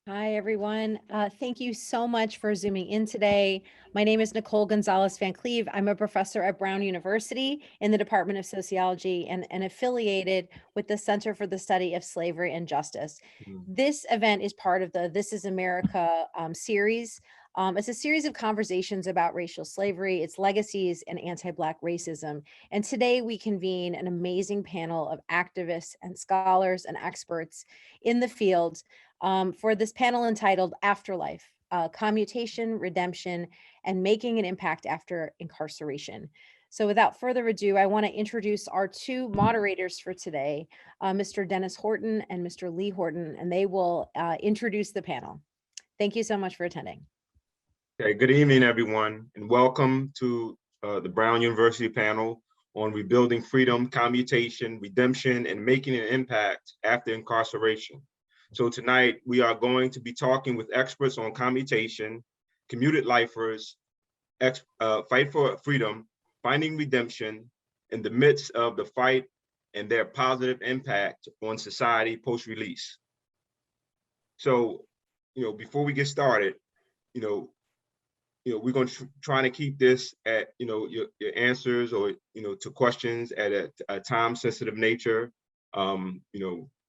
Hi, everyone. Thank you so much for zooming in today. My name is Nicole Gonzalez Van Cleve. I'm a professor at Brown University in the Department of Sociology and affiliated with the Center for the Study of Slavery and Justice. Mm. This event is part of the This is America series. It's a series of conversations about racial slavery, its legacies, and anti-Black racism. And today we convene an amazing panel of activists and scholars and experts in the field for this panel entitled Afterlife, Commutation, Redemption, and Making an Impact After Incarceration. So without further ado, I want to introduce our two moderators for today, Mr. Dennis Horton and Mr. Lee Horton, and they will introduce the panel. Thank you so much for attending. Okay, good evening, everyone, and welcome to the Brown University panel on rebuilding freedom, commutation, redemption, and making an impact after incarceration. So tonight, we are going to be talking with experts on commutation, commuted lifers, fight for freedom, finding redemption in the midst of the fight and their positive impact on society post-release. So, before we get started, we're going to try to keep this at, your answers or, to questions at a time sensitive nature.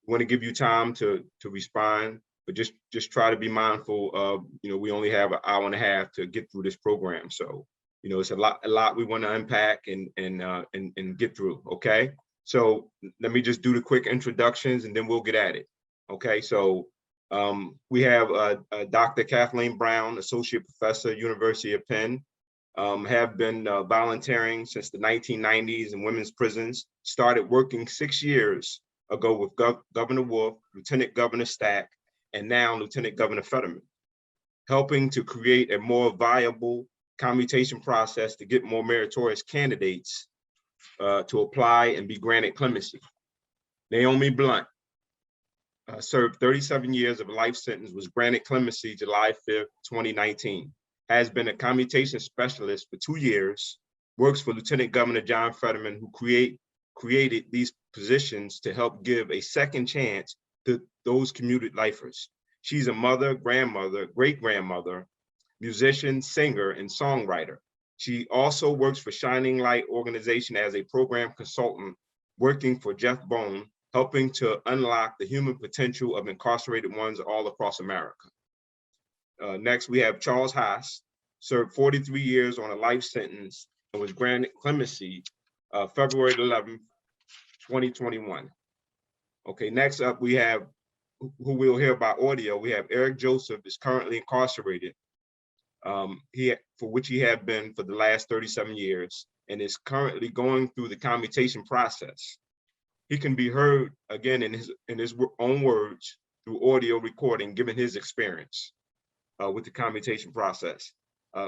We want to give you time to respond, but just try to be mindful of, we only have an hour and a half to get through this program. So, it's a lot we want to unpack and get through. Okay. So let me just do the quick introductions and then we'll get at it. Okay. So we have Dr. Kathleen Brown, Associate Professor, University of Penn, have been volunteering since the 1990s in women's prisons, started working 6 years ago with Governor Wolf, Lieutenant Governor Stack, and now Lieutenant Governor Fetterman, helping to create a more viable commutation process to get more meritorious candidates to apply and be granted clemency. Naomi Blunt, served 37 years of a life sentence, was granted clemency July 5th, 2019, has been a commutation specialist for 2 years, works for Lieutenant Governor John Fetterman, who created these positions to help give a second chance to those commuted lifers. She's a mother, grandmother, great-grandmother, musician, singer, and songwriter. She also works for Shining Light Organization as a program consultant, working for Jeff Bone, helping to unlock the human potential of incarcerated ones all across America. Next, we have Charles Haas, served 43 years on a life sentence and was granted clemency February 11th, 2021. Okay, next up, we have, who we'll hear by audio, we have Eric Joseph, is currently incarcerated, for which he had been for the last 37 years, and is currently going through the commutation process. He can be heard again in his own words through audio recording, given his experience with the commutation process.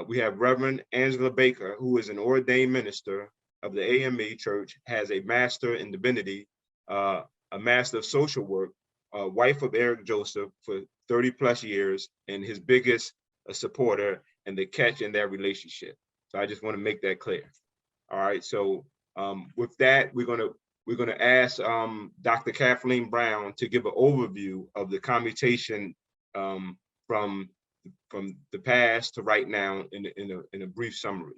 We have Reverend Angela Baker, who is an ordained minister of the AME Church, has a master in divinity, a master of social work, wife of Eric Joseph for 30 plus years, and his biggest supporter and the catch in their relationship. So I just want to make that clear. All right, so with that, we're going to ask Dr. Kathleen Brown to give an overview of the commutation from the past to right now in a brief summary.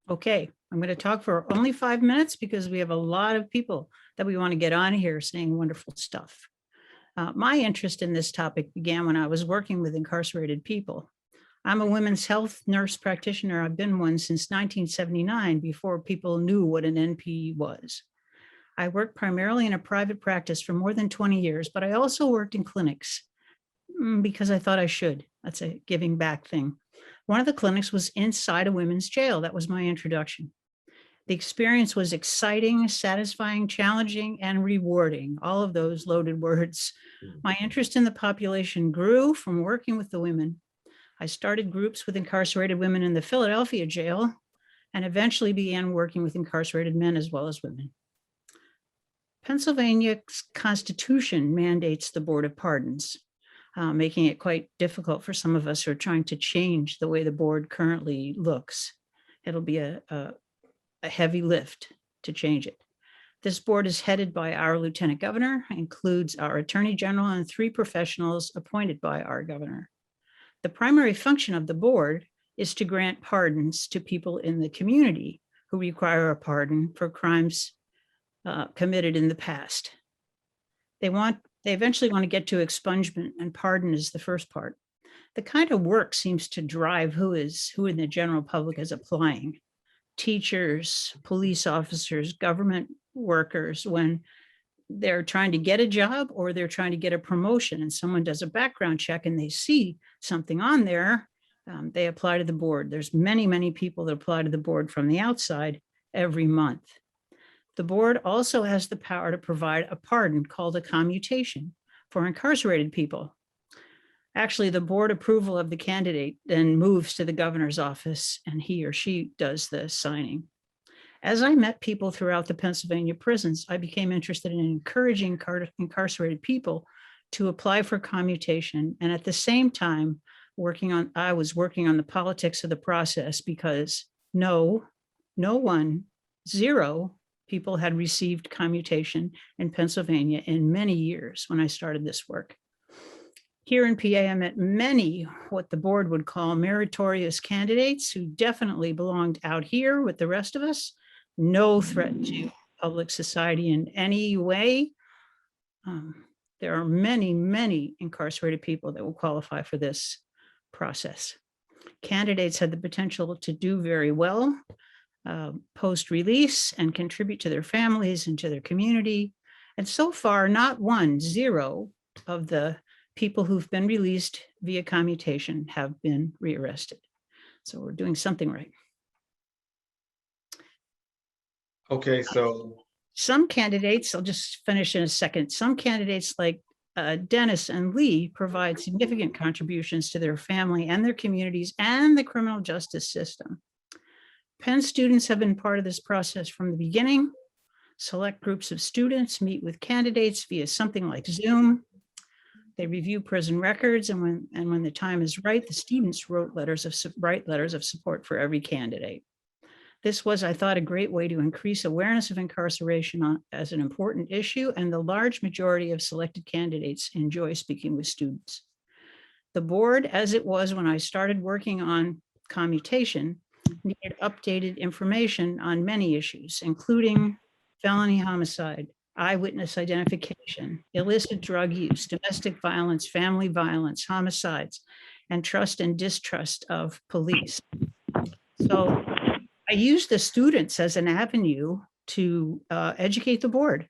Okay, I'm going to talk for only 5 minutes because we have a lot of people that we want to get on here saying wonderful stuff. My interest in this topic began when I was working with incarcerated people. I'm a women's health nurse practitioner. I've been one since 1979, before people knew what an NP was. I worked primarily in a private practice for more than 20 years, but I also worked in clinics because I thought I should. That's a giving back thing. One of the clinics was inside a women's jail. That was my introduction. The experience was exciting, satisfying, challenging, and rewarding. All of those loaded words. My interest in the population grew from working with the women. I started groups with incarcerated women in the Philadelphia jail and eventually began working with incarcerated men as well as women. Pennsylvania's Constitution mandates the Board of Pardons, making it quite difficult for some of us who are trying to change the way the board currently looks. It'll be a heavy lift to change it. This board is headed by our lieutenant governor, includes our attorney general and 3 professionals appointed by our governor. The primary function of the board is to grant pardons to people in the community who require a pardon for crimes committed in the past. They eventually want to get to expungement, and pardon is the first part. The kind of work seems to drive who in the general public is applying. Teachers, police officers, government workers, when they're trying to get a job or they're trying to get a promotion and someone does a background check and they see something on there, they apply to the board. There's many people that apply to the board from the outside every month. The board also has the power to provide a pardon called a commutation for incarcerated people. Actually, the board approval of the candidate then moves to the governor's office and he or she does the signing. As I met people throughout the Pennsylvania prisons, I became interested in encouraging incarcerated people to apply for commutation. And at the same time, I was working on the politics of the process, because no one, 0 people had received commutation in Pennsylvania in many years when I started this work. Here in PA, I met many what the board would call meritorious candidates who definitely belonged out here with the rest of us. No threat to public society in any way. There are many incarcerated people that will qualify for this process. Candidates had the potential to do very well post-release and contribute to their families and to their community. And so far, not 0 of the people who've been released via commutation have been rearrested. So we're doing something right. Okay, so some candidates, I'll just finish in a second. Some candidates like Dennis and Lee provide significant contributions to their family and their communities and the criminal justice system. Penn students have been part of this process from the beginning. Select groups of students meet with candidates via something like Zoom. They review prison records, and when the time is right, the students write letters of support for every candidate. This was, I thought, a great way to increase awareness of incarceration as an important issue, and the large majority of selected candidates enjoy speaking with students. The board, as it was when I started working on commutation, needed updated information on many issues, including felony homicide, eyewitness identification, illicit drug use, domestic violence, family violence, homicides, and trust and distrust of police. So I used the students as an avenue to educate the board.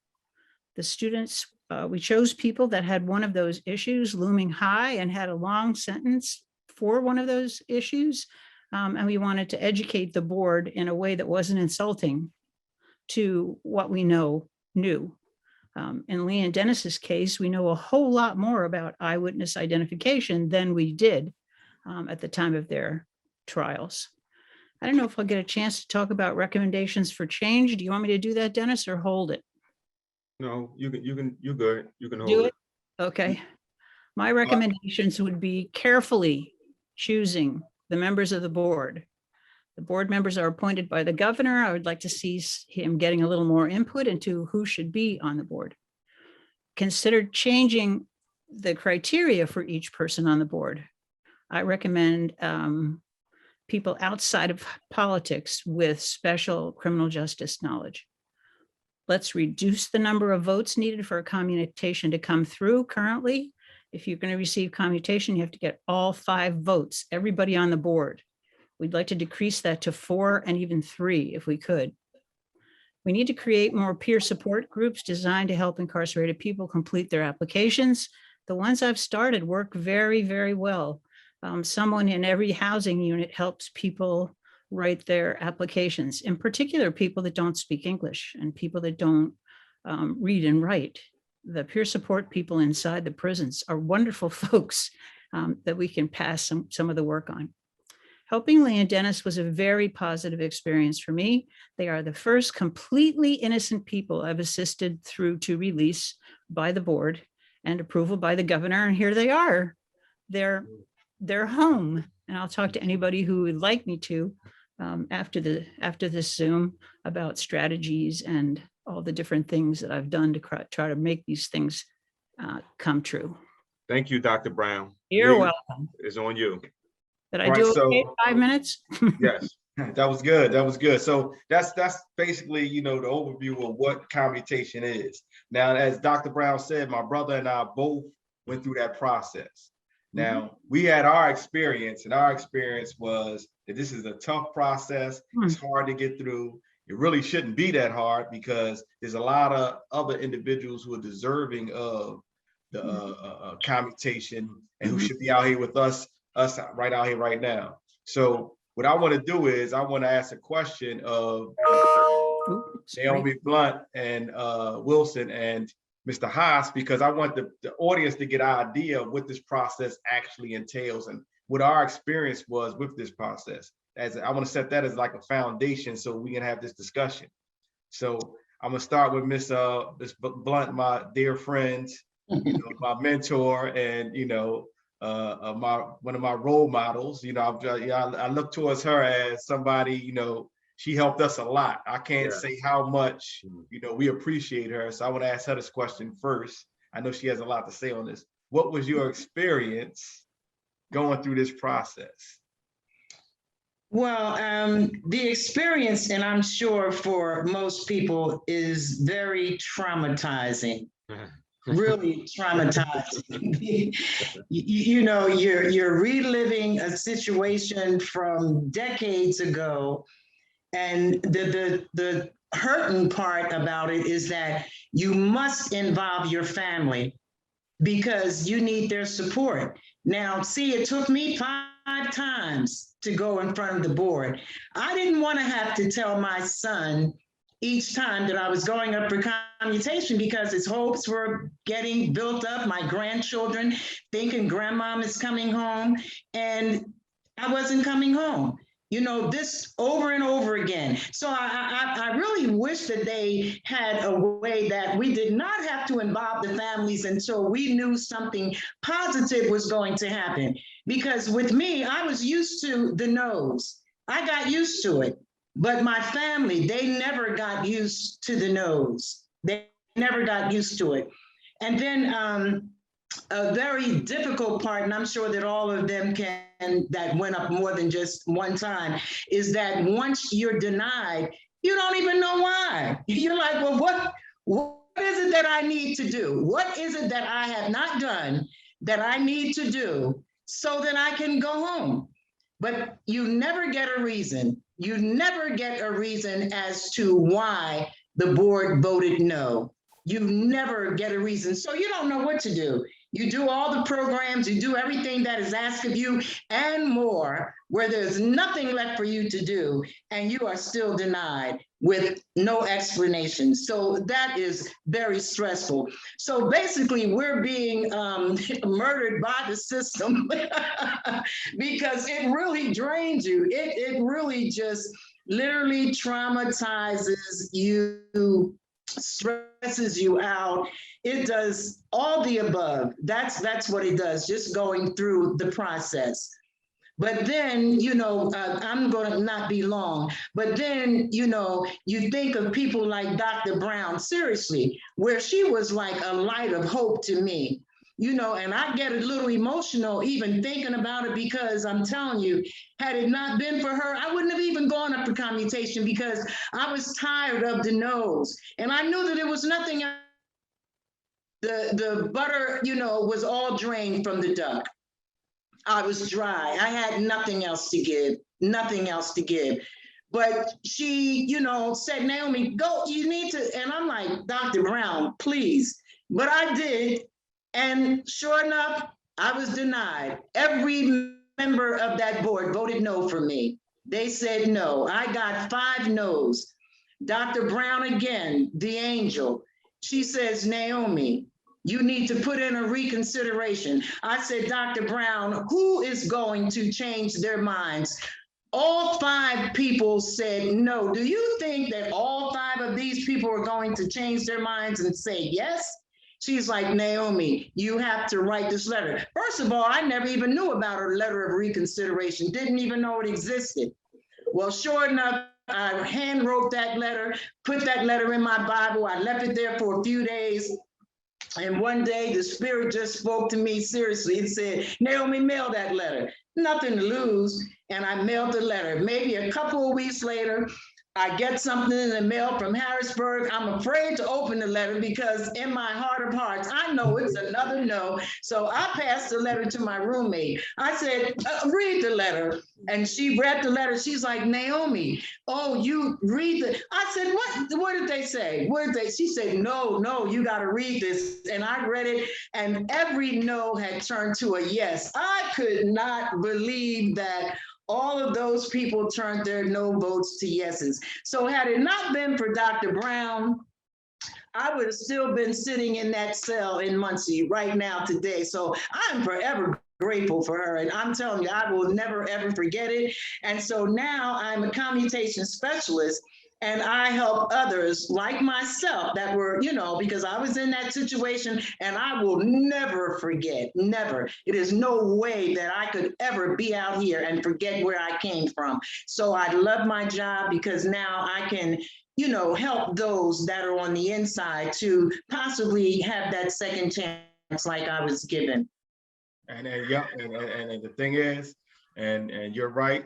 The students, we chose people that had one of those issues looming high and had a long sentence for one of those issues. And we wanted to educate the board in a way that wasn't insulting to what we knew. In Lee and Dennis's case, we know a whole lot more about eyewitness identification than we did at the time of their trials. I don't know if I'll get a chance to talk about recommendations for change. Do you want me to do that, Dennis, or hold it? no, you're good. You can Do hold it? Okay. My recommendations would be carefully choosing the members of the board. The board members are appointed by the governor. I would like to see him getting a little more input into who should be on the board. Consider changing the criteria for each person on the board. I recommend people outside of politics with special criminal justice knowledge. Let's reduce the number of votes needed for a commutation to come through. Currently, if you're going to receive commutation, you have to get all 5 votes, everybody on the board. We'd like to decrease that to 4 and even 3 if we could. We need to create more peer support groups designed to help incarcerated people complete their applications. The ones I've started work very well. Someone in every housing unit helps people write their applications, in particular, people that don't speak English and people that don't read and write. The peer support people inside the prisons are wonderful folks that we can pass some of the work on. Helping Lee and Dennis was a very positive experience for me. They are the first completely innocent people I've assisted through to release by the board and approval by the governor. And here they are. They're home. And I'll talk to anybody who would like me to after this Zoom about strategies and all the different things that I've done to try to make these things come true. Thank you, Dr. Brown. You're Lee, welcome. it's on you. Did I All right, do so- okay? 5 minutes? Yes, that was good. That was good. So that's basically, you know, the overview of what commutation is. Now, as Dr. Brown said, my brother and I both went through that process. Now, we had our experience, and our experience was that this is a tough process. It's hard to get through. It really shouldn't be that hard because there's a lot of other individuals who are deserving of the commutation and who should be out here with us right out here right now. So what I want to do is I want to ask a question of Naomi Blunt and Wilson and Mr. Haas, because I want the audience to get an idea of what this process actually entails and what our experience was with this process. As I want to set that as like a foundation so we can have this discussion. So I'm gonna start with Miss Blunt, my dear friend, you know, my mentor, and you know, one of my role models. You know, I look towards her as somebody, you know, she helped us a lot. I can't say how much, you know, we appreciate her. So I want to ask her this question first. I know she has a lot to say on this. What was your experience going through this process? Well, the experience, and I'm sure for most people, is very traumatizing. Really traumatizing. You know, you're reliving a situation from decades ago, and the hurting part about it is that you must involve your family because you need their support. Now, see, it took me 5 times to go in front of the board. I didn't want to have to tell my son each time that I was going up for commutation because his hopes were getting built up, my grandchildren thinking grandmom is coming home, and I wasn't coming home. You know, this over and over again. So I really wish that they had a way that we did not have to involve the families until we knew something positive was going to happen. Because with me, I was used to the no's. I got used to it. But my family, they never got used to the no's. They never got used to it. And then a very difficult part, and I'm sure that all of them that went up more than just one time, is that once you're denied, you don't even know why. You're like, well, what is it that I need to do? What is it that I have not done that I need to do so that I can go home? But you never get a reason. You never get a reason as to why the board voted no. You never get a reason. So you don't know what to do. You do all the programs, you do everything that is asked of you and more, where there's nothing left for you to do, and you are still denied with no explanation. So that is very stressful. So basically, we're being murdered by the system because it really drains you. It really just literally traumatizes you, stresses you out. It does all the above. That's what it does, just going through the process. But then, you know, I'm going to not be long, but then, you know, you think of people like Dr. Brown, seriously, where she was like a light of hope to me. You know, and I get a little emotional even thinking about it because I'm telling you, had it not been for her, I wouldn't have even gone up for commutation because I was tired of the no's. And I knew that there was nothing, the butter, you know, was all drained from the duck. I was dry. I had nothing else to give, nothing else to give. But she, you know, said, Naomi, go, you need to. And I'm like, Dr. Brown, please. But I did. And sure enough, I was denied. Every member of that board voted no for me. They said no. I got 5 no's. Dr. Brown again, the angel. She says, Naomi, you need to put in a reconsideration. I said, Dr. Brown, who is going to change their minds? All 5 people said no. Do you think that all 5 of these people are going to change their minds and say yes? She's like, Naomi, you have to write this letter. First of all, I never even knew about a letter of reconsideration, didn't even know it existed. Well, sure enough, I hand wrote that letter, put that letter in my Bible. I left it there for a few days. And one day the Spirit just spoke to me seriously. It said, Naomi, mail that letter. Nothing to lose. And I mailed the letter. Maybe a couple of weeks later, I get something in the mail from Harrisburg. I'm afraid to open the letter because in my heart of hearts, I know it's another no. So I passed the letter to my roommate. I said, read the letter. And she read the letter. She's like, Naomi, oh, you read the, I said, what did they say? What did they, she said, no, you got to read this. And I read it and every no had turned to a yes. I could not believe that all of those people turned their no votes to yeses. So had it not been for Dr. Brown, I would have still been sitting in that cell in Muncie right now today. So I'm forever grateful for her. And I'm telling you, I will never, ever forget it. And so now I'm a commutation specialist. And I help others like myself that were, because I was in that situation and I will never forget, never. It is no way that I could ever be out here and forget where I came from. So I love my job because now I can, help those that are on the inside to possibly have that second chance like I was given. And the thing is, and you're right,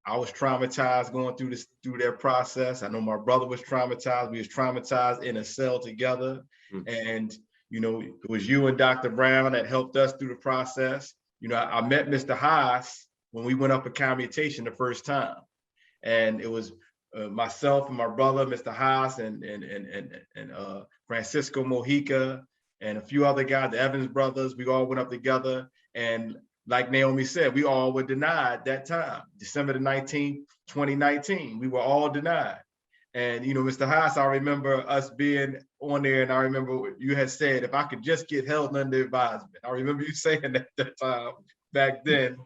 I was traumatized going through their process. I know my brother was traumatized. We was traumatized in a cell together. And, it was you and Dr. Brown that helped us through the process. I met Mr. Haas when we went up a commutation the first time. And it was myself and my brother, Mr. Haas, and Francisco Mojica, and a few other guys, the Evans brothers. We all went up together. And like Naomi said, we all were denied that time, December the 19th, 2019. We were all denied. And, Mr. Haas, I remember us being on there, and I remember you had said, if I could just get held under advisement. I remember you saying that time back then.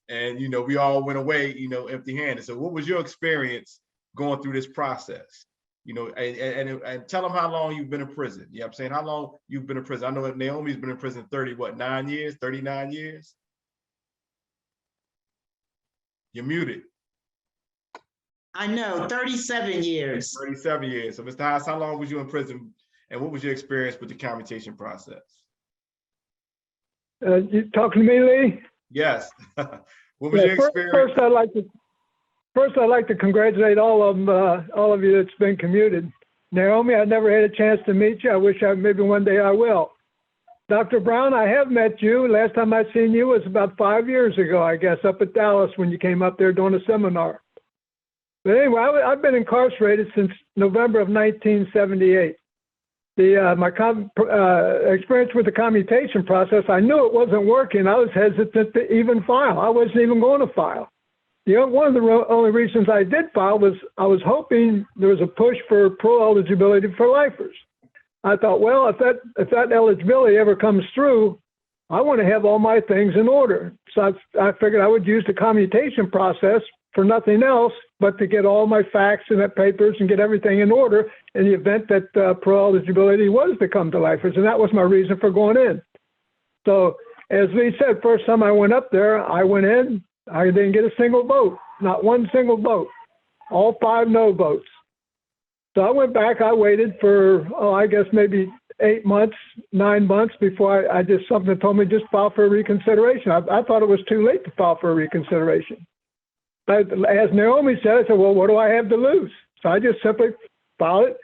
And, we all went away, empty-handed. So what was your experience going through this process? And tell them how long you've been in prison. You know what I'm saying? How long you've been in prison. I know that Naomi's been in prison 39 years? You're muted. I know, 37 years. 37 years. So Mr. Haas, how long was you in prison and what was your experience with the commutation process? You talking to me, Lee? Yes. What was your experience? First, I'd like to congratulate all of you that's been commuted. Naomi, I never had a chance to meet you. I wish maybe one day I will. Dr. Brown, I have met you. Last time I seen you was about 5 years ago, I guess, up at Dallas when you came up there doing a seminar. But anyway, I've been incarcerated since November of 1978. My experience with the commutation process, I knew it wasn't working. I was hesitant to even file. I wasn't even going to file. One of the only reasons I did file was I was hoping there was a push for parole eligibility for lifers. I thought, well, if that eligibility ever comes through, I want to have all my things in order. So I figured I would use the commutation process for nothing else but to get all my facts and papers and get everything in order in the event that parole eligibility was to come to lifers. And that was my reason for going in. So as Lee said, first time I went up there, I went in, I didn't get a single vote, not one single vote, all 5 no votes. So I went back, I waited for, I guess maybe 8 months, 9 months before something told me just file for a reconsideration. I thought it was too late to file for a reconsideration. But as Naomi said, I said, well, what do I have to lose? So I just simply filed it.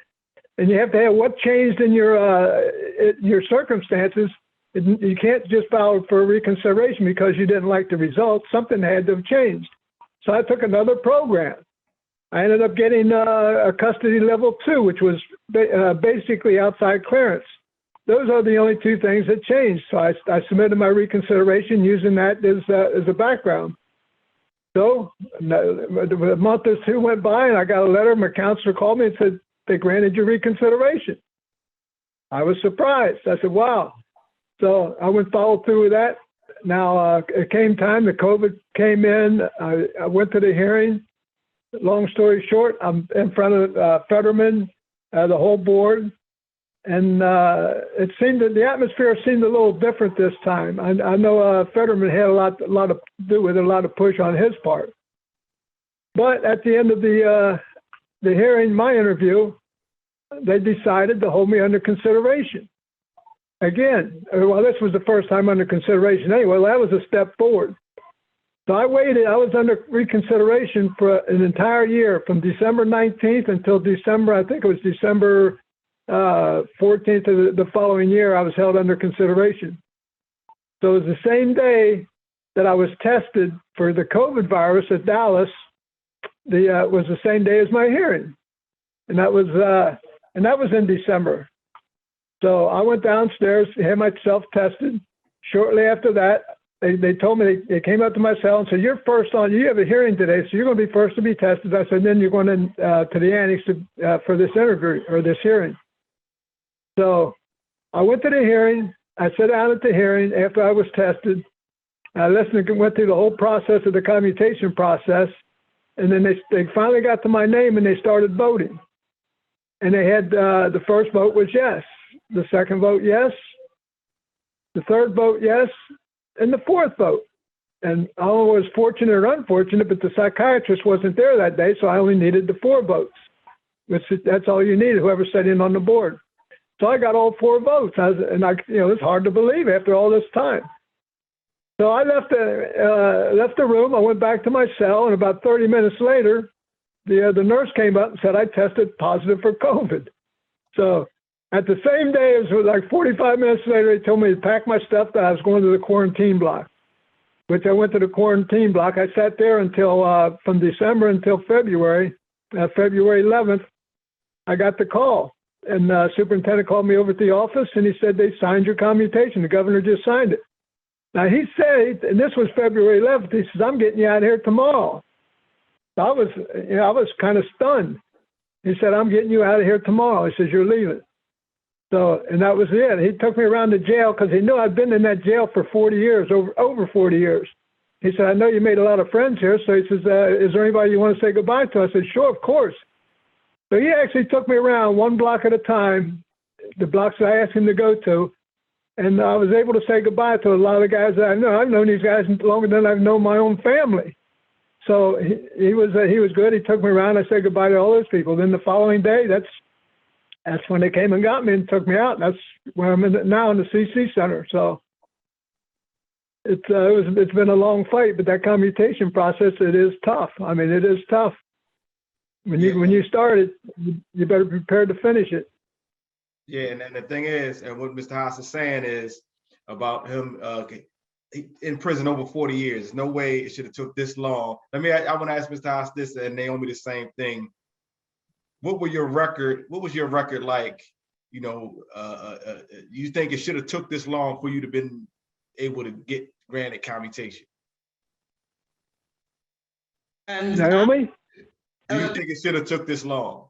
And you have to have what changed in your circumstances. You can't just file for a reconsideration because you didn't like the results. Something had to have changed. So I took another program. I ended up getting a custody level 2, which was basically outside clearance. Those are the only 2 things that changed. So I submitted my reconsideration using that as a background. So a month or 2 went by and I got a letter. My counselor called me and said, they granted your reconsideration. I was surprised. I said, wow. So I went followed through with that. Now it came time, the COVID came in. I went to the hearing. Long story short, I'm in front of Fetterman, the whole board. And it seemed that the atmosphere seemed a little different this time. I know Fetterman had a lot to do with a lot of push on his part. But at the end of the the hearing, my interview, they decided to hold me under consideration. Again, well, this was the first time under consideration anyway. Well, that was a step forward. So I waited. I was under reconsideration for an entire year, from December 19th until December, I think it was December 14th of the following year, I was held under consideration. So it was the same day that I was tested for the COVID virus at Dallas. Was the same day as my hearing, and that was in December. So I went downstairs, had myself tested. Shortly after that, they told me, they came up to my cell and said, "You're first on. You have a hearing today, so you're going to be first to be tested." I said, "Then you're going to the annex for this interview or this hearing." So I went to the hearing. I sat down at the hearing after I was tested. I listened and went through the whole process of the commutation process. And then they finally got to my name and they started voting. And they had, the first vote was yes. The second vote, yes. The third vote, yes. And the fourth vote. And I don't know if it was fortunate or unfortunate, but the psychiatrist wasn't there that day, so I only needed the 4 votes. That's all you needed, whoever sat in on the board. So I got all 4 votes. It's hard to believe after all this time. So I left the room. I went back to my cell, and about 30 minutes later, the nurse came up and said I tested positive for COVID. So at the same day, it was like 45 minutes later, they told me to pack my stuff, that I was going to the quarantine block, which I went to the quarantine block. I sat there until from December until February. February 11th, I got the call, and superintendent called me over to the office, and he said they signed your commutation. The governor just signed it. Now, he said, and this was February 11th, he says, "I'm getting you out of here tomorrow." So I was kind of stunned. He said, "I'm getting you out of here tomorrow." He says, "You're leaving." So, and that was it. He took me around the jail because he knew I'd been in that jail for 40 years, over 40 years. He said, "I know you made a lot of friends here." So he says, "Is there anybody you want to say goodbye to?" I said, "Sure, of course." So he actually took me around one block at a time, the blocks that I asked him to go to. And I was able to say goodbye to a lot of the guys that I know. I've known these guys longer than I've known my own family. So he was good. He took me around. I said goodbye to all those people. Then the following day, that's when they came and got me and took me out. And that's where I'm in now in the CC Center. So it's been a long fight, but that commutation process, it is tough. I mean, it is tough. When you start it, you better be prepared to finish it. Yeah, and the thing is, and what Mr. Haas is saying is about him in prison over 40 years. There's no way it should have took this long. I want to ask Mr. Haas this, and Naomi the same thing. What was your record like? You think it should have took this long for you to been able to get granted commutation? Naomi? Do you think it should have took this long?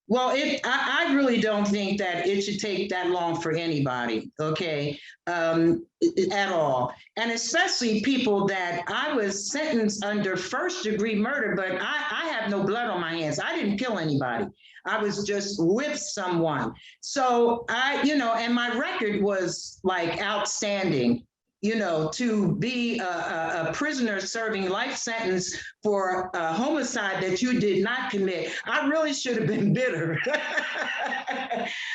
Well, I really don't think that it should take that long for anybody, okay, at all. And especially people that I was sentenced under first-degree murder, but I have no blood on my hands. I didn't kill anybody. I was just with someone. So and my record was like outstanding. To be a prisoner serving life sentence for a homicide that you did not commit, I really should have been bitter.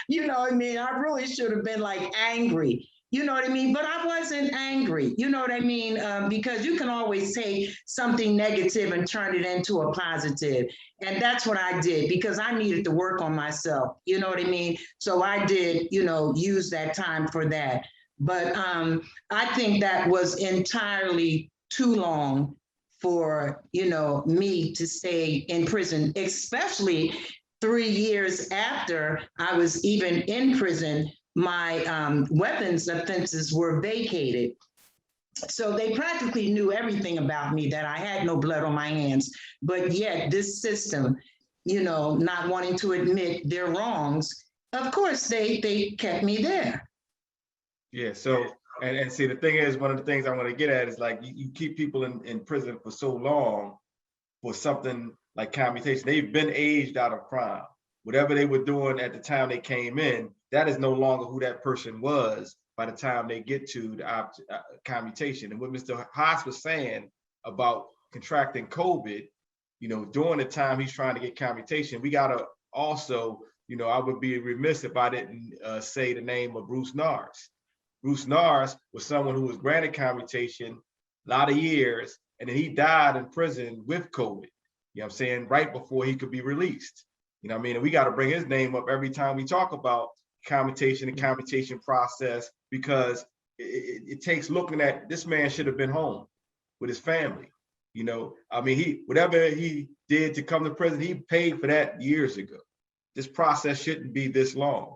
You know what I mean? I really should have been like angry. You know what I mean? But I wasn't angry. You know what I mean? Because you can always take something negative and turn it into a positive. And that's what I did, because I needed to work on myself. You know what I mean? So I did, use that time for that. But I think that was entirely too long for, me to stay in prison, especially 3 years after I was even in prison. My weapons offenses were vacated. So they practically knew everything about me, that I had no blood on my hands. But yet this system, not wanting to admit their wrongs, of course, they kept me there. Yeah, so, and see, the thing is, one of the things I want to get at is like, you keep people in prison for so long for something like commutation. They've been aged out of crime. Whatever they were doing at the time they came in, that is no longer who that person was by the time they get to the commutation. And what Mr. Haas was saying about contracting COVID, during the time he's trying to get commutation, we gotta also, I would be remiss if I didn't say the name of Bruce Nars. Bruce Nars was someone who was granted commutation a lot of years, and then he died in prison with COVID, what I'm saying, right before he could be released. And we got to bring his name up every time we talk about commutation and commutation process, because it takes looking at this man should have been home with his family. Whatever he did to come to prison, he paid for that years ago. This process shouldn't be this long.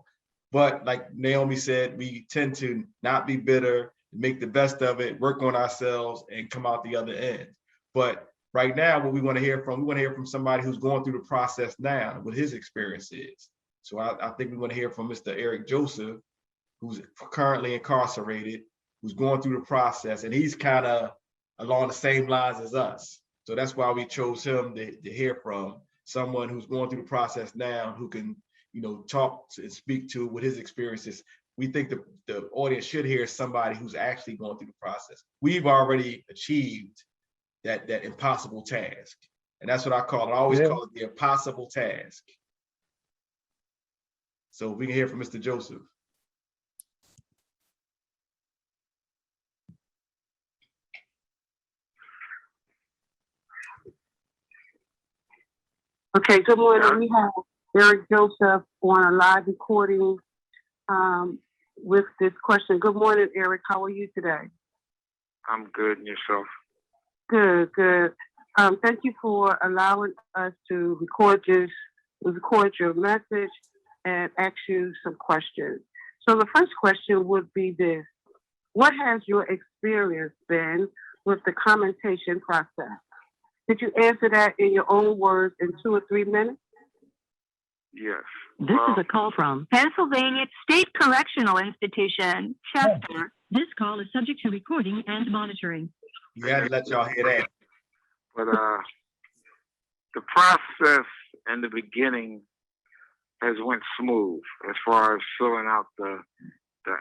But like Naomi said, we tend to not be bitter, make the best of it, work on ourselves, and come out the other end. But right now, what we want to hear from somebody who's going through the process now, what his experience is. So I think we want to hear from Mr. Eric Joseph, who's currently incarcerated, who's going through the process, and he's kind of along the same lines as us. So that's why we chose him to hear from someone who's going through the process now, who can, talk and speak to what his experience is. We think the audience should hear somebody who's actually going through the process. We've already achieved that impossible task. And that's what I call it. I always call it the impossible task. So we can hear from Mr. Joseph. Okay, good morning. We have Eric Joseph on a live recording with this question. Good morning, Eric. How are you today? I'm good, and yourself? Good, good. Thank you for allowing us to record your message and ask you some questions. So the first question would be this: what has your experience been with the commentation process? Could you answer that in your own words in 2 or 3 minutes? Yes. This is a call from Pennsylvania State Correctional Institution, Chapter. This call is subject to recording and monitoring. You had to let y'all hear that. But the process in the beginning has went smooth as far as filling out the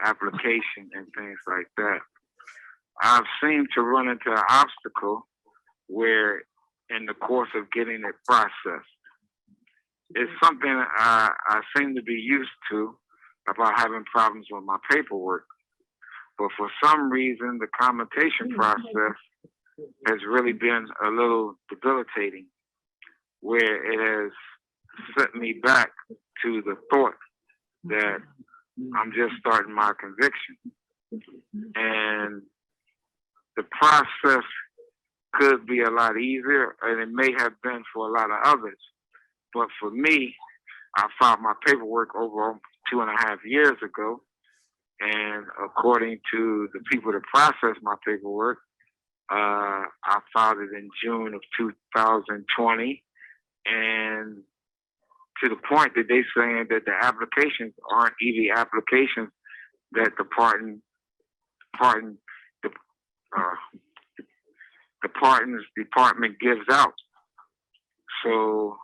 application and things like that. I've seemed to run into an obstacle where in the course of getting it processed, it's something I seem to be used to about having problems with my paperwork. But for some reason, the commentation process has really been a little debilitating, where it has set me back to the thought that I'm just starting my conviction. And the process could be a lot easier, and it may have been for a lot of others. But for me, I filed my paperwork over 2.5 years ago. And according to the people that process my paperwork, I filed it in June of 2020. And to the point that they're saying that the applications aren't even applications that the pardons department gives out. So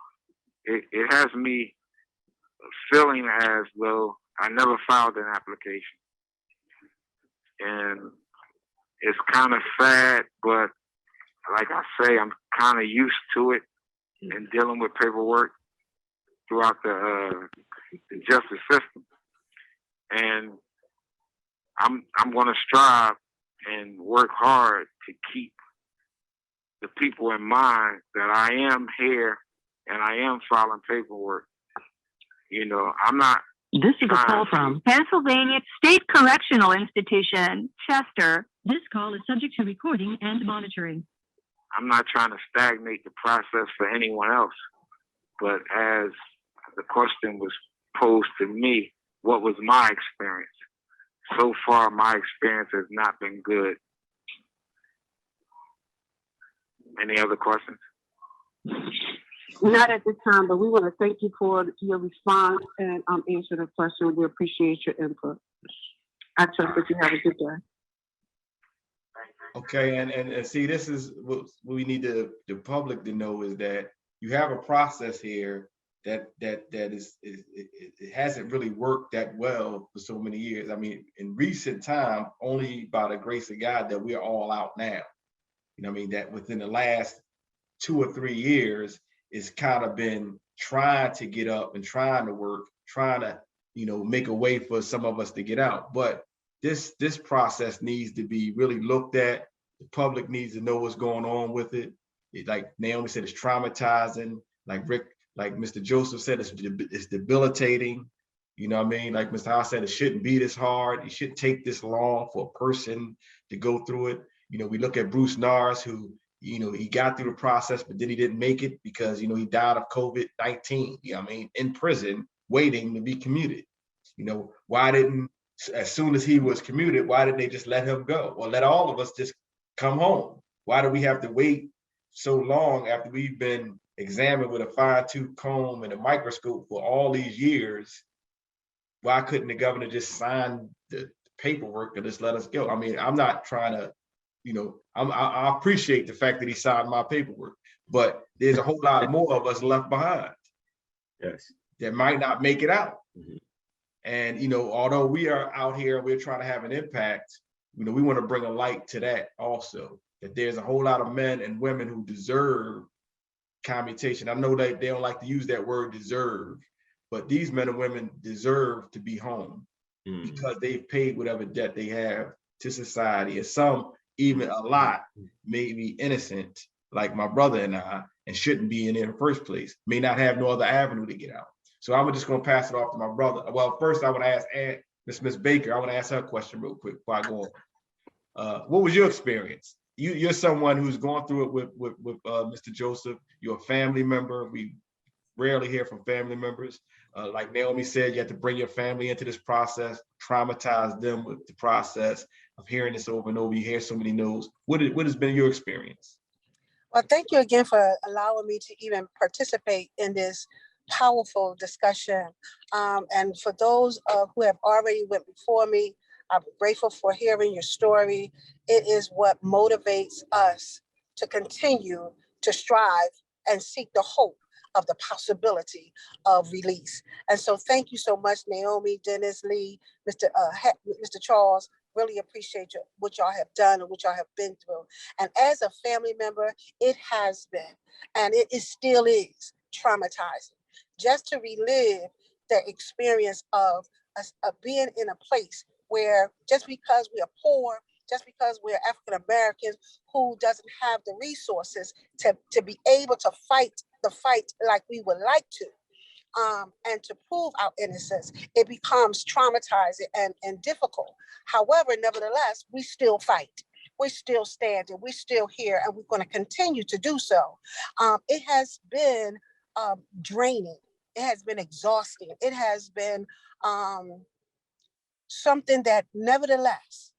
it has me feeling as though I never filed an application. And it's kind of sad, but like I say, I'm kind of used to it in dealing with paperwork throughout the justice system. And I'm going to strive and work hard to keep the people in mind that I am here and I am filing paperwork. I'm not. This is a call from Pennsylvania State Correctional Institution, Chester. This call is subject to recording and monitoring. I'm not trying to stagnate the process for anyone else, but as the question was posed to me, what was my experience? So far, my experience has not been good. Any other questions? Not at this time, but we want to thank you for your response and answering the question. We appreciate your input. I trust that you have a good day. Okay, and see, this is what we need the public to know, is that you have a process here that is it hasn't really worked that well for so many years. I mean, in recent time, only by the grace of God that we're all out now. That within the last 2 or 3 years is kind of been trying to get up and trying to work, trying to, make a way for some of us to get out. But this process needs to be really looked at. The public needs to know what's going on with it. Like Naomi said, it's traumatizing. Like Mr. Joseph said, it's debilitating. You know what I mean? Like Mr. Haas said, it shouldn't be this hard. It shouldn't take this long for a person to go through it. We look at Bruce Nars, who, he got through the process, but then he didn't make it because, he died of COVID-19, in prison, waiting to be commuted. Why didn't, as soon as he was commuted, why didn't they just let him go? Or let all of us just come home? Why do we have to wait so long after we've been examined with a fine-tooth comb and a microscope for all these years? Why couldn't the governor just sign the paperwork and just let us go? I'm not trying to, I appreciate the fact that he signed my paperwork, but there's a whole lot more of us left behind. Yes. That might not make it out. Mm-hmm. And, although we are out here and we're trying to have an impact, we want to bring a light to that also, that there's a whole lot of men and women who deserve commutation. I know that they don't like to use that word deserve, but these men and women deserve to be home because they've paid whatever debt they have to society. And some, even a lot, may be innocent, like my brother and I, and shouldn't be in the first place, may not have no other avenue to get out. So I'm just going to pass it off to my brother. Well, first I want to ask Miss Baker, I want to ask her a question real quick before I go on. What was your experience? You're someone who's gone through it with Mr. Joseph. You're a family member. We rarely hear from family members. Like Naomi said, you have to bring your family into this process, traumatize them with the process of hearing this over and over. You hear so many no's. What has been your experience? Well, thank you again for allowing me to even participate in this powerful discussion. And for those who have already went before me, I'm grateful for hearing your story. It is what motivates us to continue to strive and seek the hope of the possibility of release. And so thank you so much, Naomi, Dennis, Lee, Mr. Charles. Really appreciate what y'all have done and what y'all have been through. And as a family member, it has been, and it still is traumatizing. Just to relive the experience of being in a place where just because we are poor, just because we're African Americans who doesn't have the resources to be able to fight the fight like we would like to, and to prove our innocence, it becomes traumatizing and difficult. However, nevertheless, we still fight. We're still standing. We're still here, and we're going to continue to do so. It has been draining. It has been exhausting. It has been something that, nevertheless,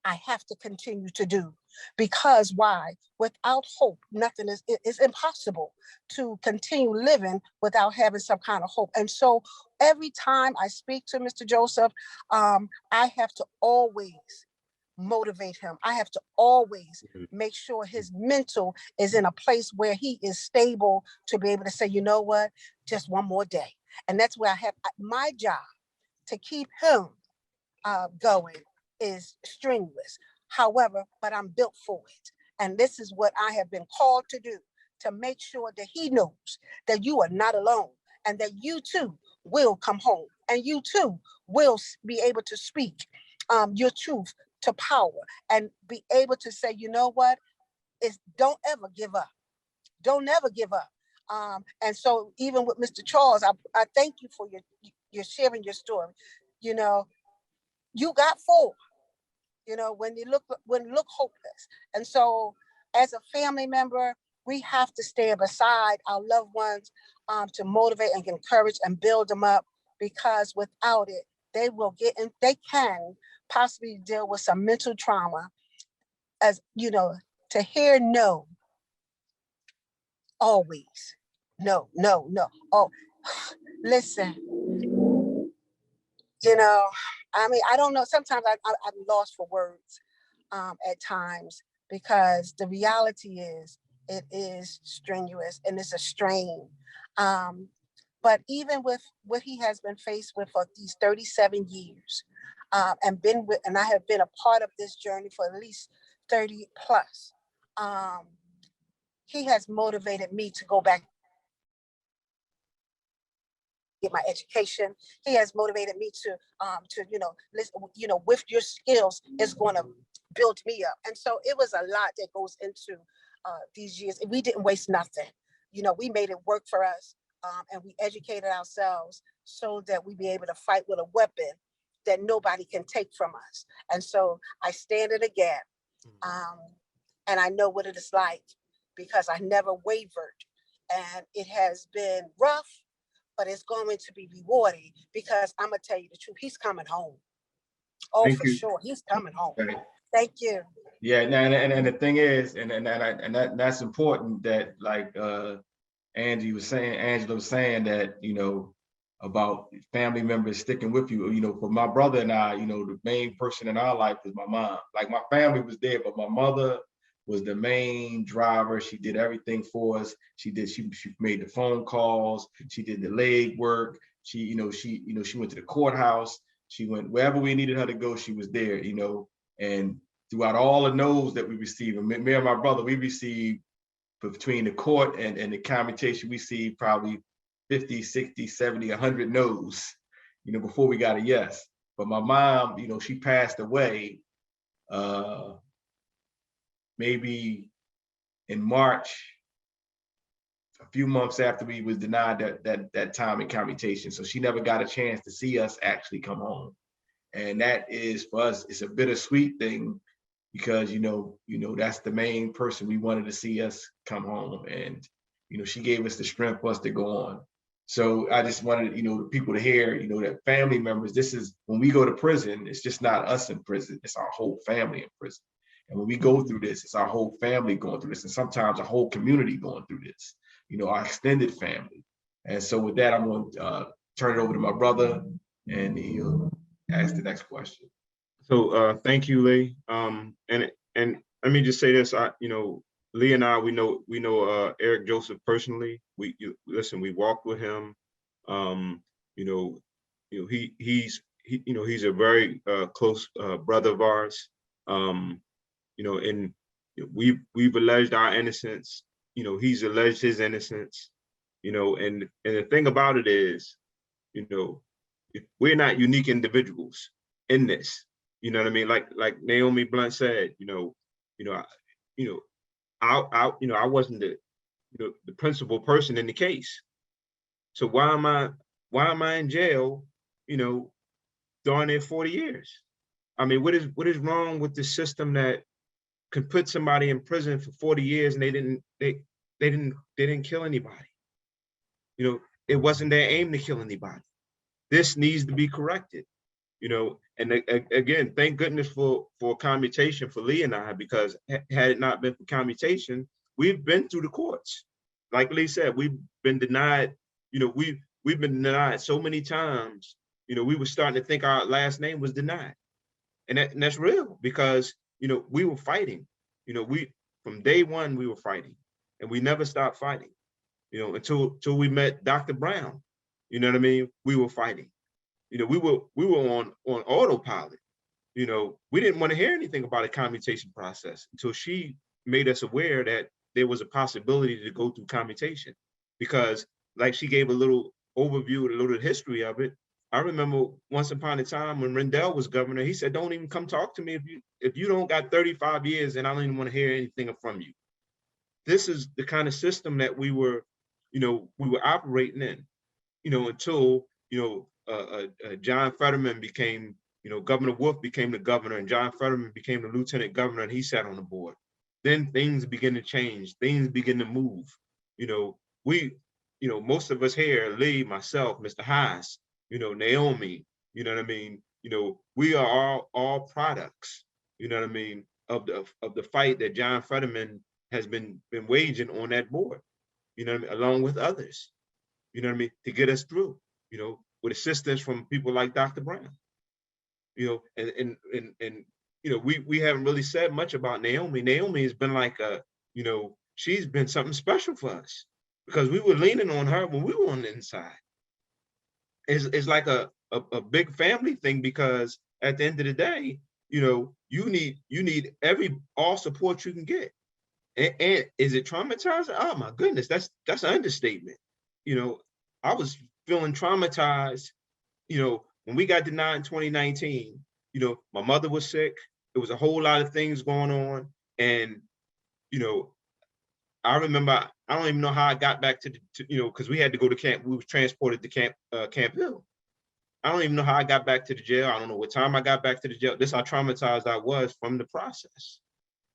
I have to continue to do. Because why? Without hope, nothing is impossible to continue living without having some kind of hope. And so every time I speak to Mr. Joseph, I have to always motivate him. I have to always make sure his mental is in a place where he is stable to be able to say, you know what, just one more day. And that's where I have my job to keep him going is strenuous. However, but I'm built for it. And this is what I have been called to do, to make sure that he knows that you are not alone and that you too will come home and you too will be able to speak your truth to power and be able to say, you know what, don't ever give up. Don't ever give up. And so even with Mr. Charles, I thank you for your sharing your story. You know, you got forward. You know, when you look hopeless. And so as a family member, we have to stand beside our loved ones to motivate and encourage and build them up, because without it, they can possibly deal with some mental trauma. As you know, to hear no, always, no. Oh, listen, you know, I mean, I don't know. Sometimes I'm lost for words at times, because the reality is it is strenuous and it's a strain. But even with what he has been faced with for these 37 years, and I have been a part of this journey for at least 30 plus. he has motivated me to go back get my education. He has motivated me to listen, with your skills is going to build me up. And so it was a lot that goes into these years. We didn't waste nothing. We made it work for us, and we educated ourselves so that we be able to fight with a weapon that nobody can take from us. And so I stand in the gap, and I know what it is like because I never wavered. And it has been rough, but it's going to be rewarding because I'm gonna tell you the truth. He's coming home. Oh, Thank for you. sure. He's coming home. Right. Thank you. Yeah, and the thing is, that's important that like Angela was saying that, about family members sticking with you. For my brother and I, the main person in our life was my mom. Like my family was there, but my mother was the main driver. She did everything for us. She made the phone calls. She did the leg work. She went to the courthouse. She went wherever we needed her to go. She was there, and throughout all the no's that we received, and me and my brother, we received between the court and the commutation, we received probably 50, 60, 70, 100 no's, before we got a yes. But my mom, she passed away maybe in March, a few months after we was denied that time in commutation. So she never got a chance to see us actually come home. And that is, for us, it's a bittersweet thing because, that's the main person we wanted to see us come home. And, she gave us the strength for us to go on. So I just wanted, the people to hear, that family members, this is, when we go to prison, it's just not us in prison, it's our whole family in prison. And when we go through this, it's our whole family going through this, and sometimes a whole community going through this, our extended family. And so with that, I'm going to turn it over to my brother, and he'll ask the next question. So thank you, Lee. And let me just say this, Lee and I, we know Eric Joseph personally. We walked with him. He's a very close brother of ours. And we've alleged our innocence. He's alleged his innocence. And the thing about it is, we're not unique individuals in this. You know what I mean? Like Naomi Blunt said, I wasn't the principal person in the case. So why am I in jail, darn near 40 years? I mean, what is wrong with the system that can put somebody in prison for 40 years and they didn't kill anybody? It wasn't their aim to kill anybody. This needs to be corrected. And again, thank goodness for commutation for Lee and I, because had it not been for commutation, we've been through the courts. Like Lee said, we've been denied, we've been denied so many times, we were starting to think our last name was denied. And that's real, because, we were fighting, from day one, we were fighting, and we never stopped fighting, until we met Dr. Brown, you know what I mean? We were fighting. We were on autopilot. We didn't want to hear anything about a commutation process until she made us aware that there was a possibility to go through commutation. Because like she gave a little overview, a little history of it. I remember once upon a time when Rendell was governor, he said, don't even come talk to me if you don't got 35 years and I don't even want to hear anything from you. This is the kind of system that we were operating in, until, John Fetterman became, Governor Wolf became the governor, and John Fetterman became the lieutenant governor, and he sat on the board. Then things begin to change, things begin to move. Most of us here, Lee, myself, Mr. Haas, Naomi, you know what I mean? We are all products, you know what I mean, of the fight that John Fetterman has been waging on that board, along with others, to get us through, with assistance from people like Dr. Brown, and we haven't really said much about Naomi. Naomi has been like she's been something special for us, because we were leaning on her when we were on the inside. It's like a big family thing, because at the end of the day, you need all support you can get. And is it traumatizing? Oh my goodness, that's an understatement. You know, I was feeling traumatized, you know, when we got denied in 2019. You know, my mother was sick. There was a whole lot of things going on. And, you know, I remember, I don't even know how I got back to you know, because we had to go to camp. We were transported to Camp Hill. I don't even know how I got back to the jail. I don't know what time I got back to the jail. This is how traumatized I was from the process.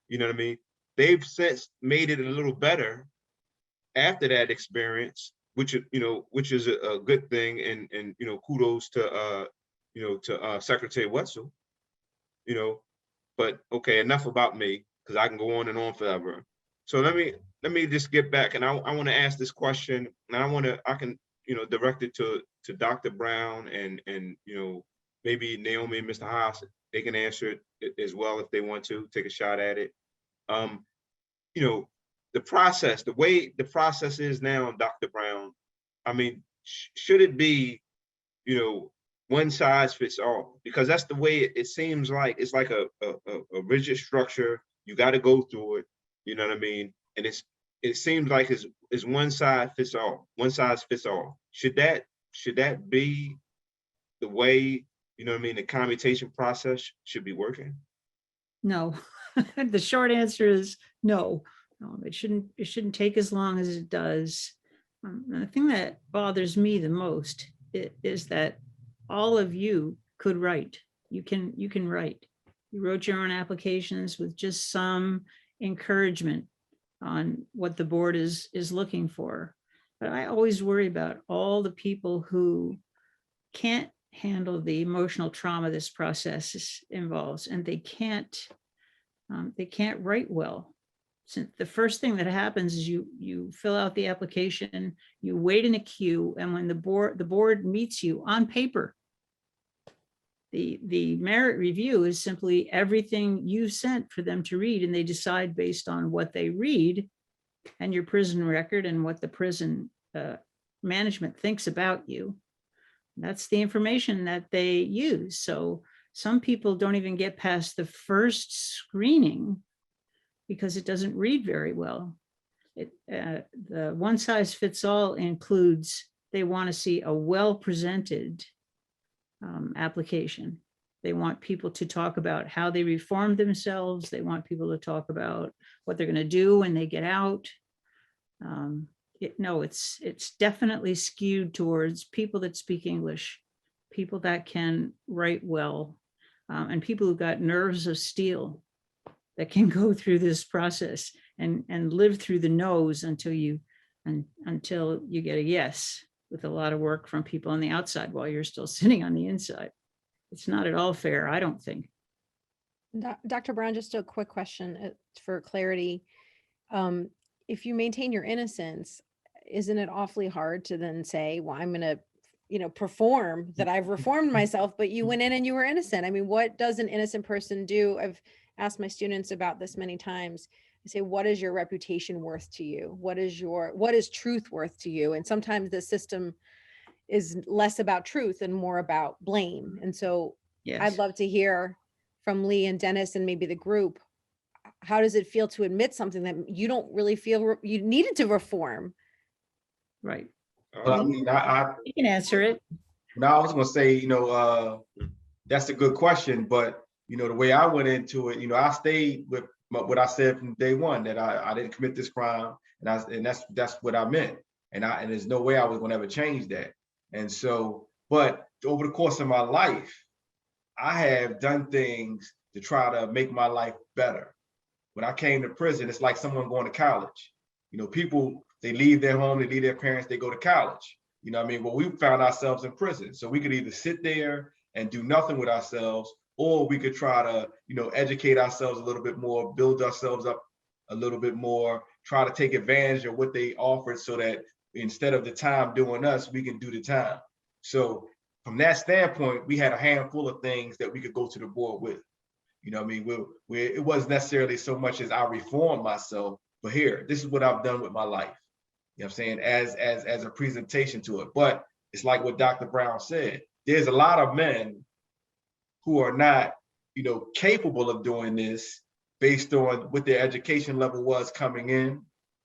You know what I mean? They've since made it a little better after that experience, which, you know, which is a good thing. And you know, kudos to you know, to Secretary Wetzel. You know, but okay, enough about me, because I can go on and on forever. So let me just get back, and I want to ask this question, and I can, you know, direct it to Dr. Brown and you know, maybe Naomi and Mr. Haas. They can answer it as well if they want to take a shot at it. You know, the process, the way the process is now, Dr. Brown, I mean, should it be, you know, one size fits all? Because that's the way it seems like. It's like a rigid structure. You got to go through it. You know what I mean? And it seems like it's one size fits all. One size fits all. Should that be the way, you know what I mean, the commutation process should be working? No. The short answer is no. It shouldn't take as long as it does. And the thing that bothers me the most is that all of you could write. You can write. You wrote your own applications with just some encouragement on what the board is looking for. But I always worry about all the people who can't handle the emotional trauma this process involves, and they can't write well. So the first thing that happens is you fill out the application, you wait in a queue, and when the board meets you on paper, the merit review is simply everything you sent for them to read, and they decide based on what they read and your prison record and what the prison management thinks about you. That's the information that they use. So some people don't even get past the first screening because it doesn't read very well. The one size fits all includes, they want to see a well-presented application. They want people to talk about how they reformed themselves. They want people to talk about what they're going to do when they get out. It's definitely skewed towards people that speak English, people that can write well, and people who got nerves of steel that can go through this process and live through the no's until you get a yes, with a lot of work from people on the outside while you're still sitting on the inside. It's not at all fair, I don't think. Dr. Brown, just a quick question for clarity. If you maintain your innocence, isn't it awfully hard to then say, well, I'm going to, you know, perform that I've reformed myself, but you went in and you were innocent? I mean, what does an innocent person do? I've asked my students about this many times. I say, what is your reputation worth to you? What is truth worth to you? And sometimes the system is less about truth and more about blame. And so Yes. I'd love to hear from Lee and Dennis and maybe the group. How does it feel to admit something that you don't really feel you needed to reform? Right. Well, I mean, You can answer it. now I was gonna say, you know, that's a good question, but you know, the way I went into it, you know, I stayed with what I said from day one, that I didn't commit this crime, and that's what I meant, and there's no way I was gonna ever change that. And so, but over the course of my life, I have done things to try to make my life better. When I came to prison, it's like someone going to college. You know, people, they leave their home, they leave their parents, they go to college. You know what I mean? Well, we found ourselves in prison. So we could either sit there and do nothing with ourselves, or we could try to, you know, educate ourselves a little bit more, build ourselves up a little bit more, try to take advantage of what they offered so that instead of the time doing us, we can do the time. So from that standpoint, we had a handful of things that we could go to the board with. You know what I mean? It wasn't necessarily so much as I reformed myself, but here, this is what I've done with my life. You know what I'm saying? As a presentation to it. But it's like what Dr. Brown said. There's a lot of men who are not, you know, capable of doing this, based on what their education level was coming in,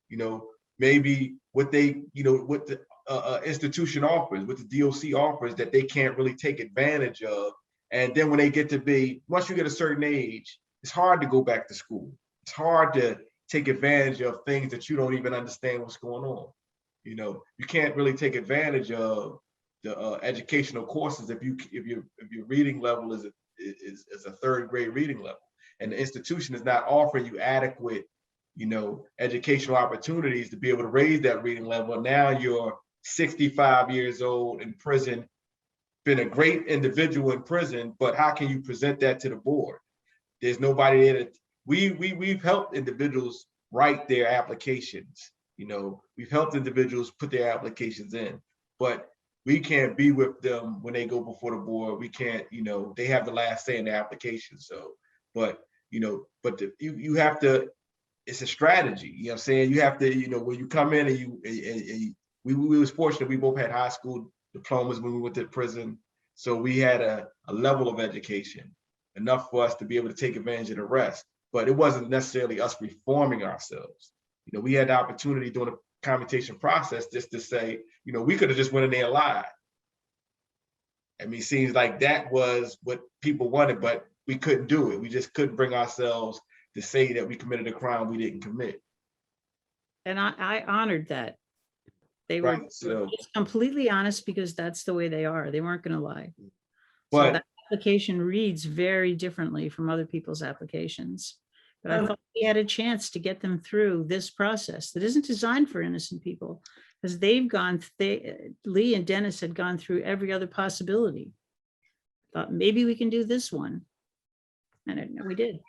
you know, maybe what they, you know, what the institution offers, what the DOC offers that they can't really take advantage of. And then when they get to be, once you get a certain age, it's hard to go back to school. It's hard to take advantage of things that you don't even understand what's going on. You know, you can't really take advantage of the educational courses if your reading level is a third grade reading level, and the institution is not offering you adequate, you know, educational opportunities to be able to raise that reading level. Now you're 65 years old in prison, been a great individual in prison, but how can you present that to the board? There's nobody there. We've helped individuals write their applications. You know, we've helped individuals put their applications in, but we can't be with them when they go before the board. We can't, you know, they have the last say in the application. So, but, you know, but you have to, it's a strategy, you know what I'm saying? You have to, you know, when you come in and we was fortunate, we both had high school diplomas when we went to prison. So we had a level of education, enough for us to be able to take advantage of the rest. But it wasn't necessarily us reforming ourselves. You know, we had the opportunity during the commutation process just to say, you know, we could have just went in there and lied. I mean, it seems like that was what people wanted, but we couldn't do it. We just couldn't bring ourselves to say that we committed a crime we didn't commit. And I honored that. They were Right, so, just completely honest because that's the way they are. They weren't going to lie. So but that application reads very differently from other people's applications. But I thought we had a chance to get them through this process that isn't designed for innocent people, because they've gone, Lee and Dennis had gone through every other possibility. Thought maybe we can do this one. And we did.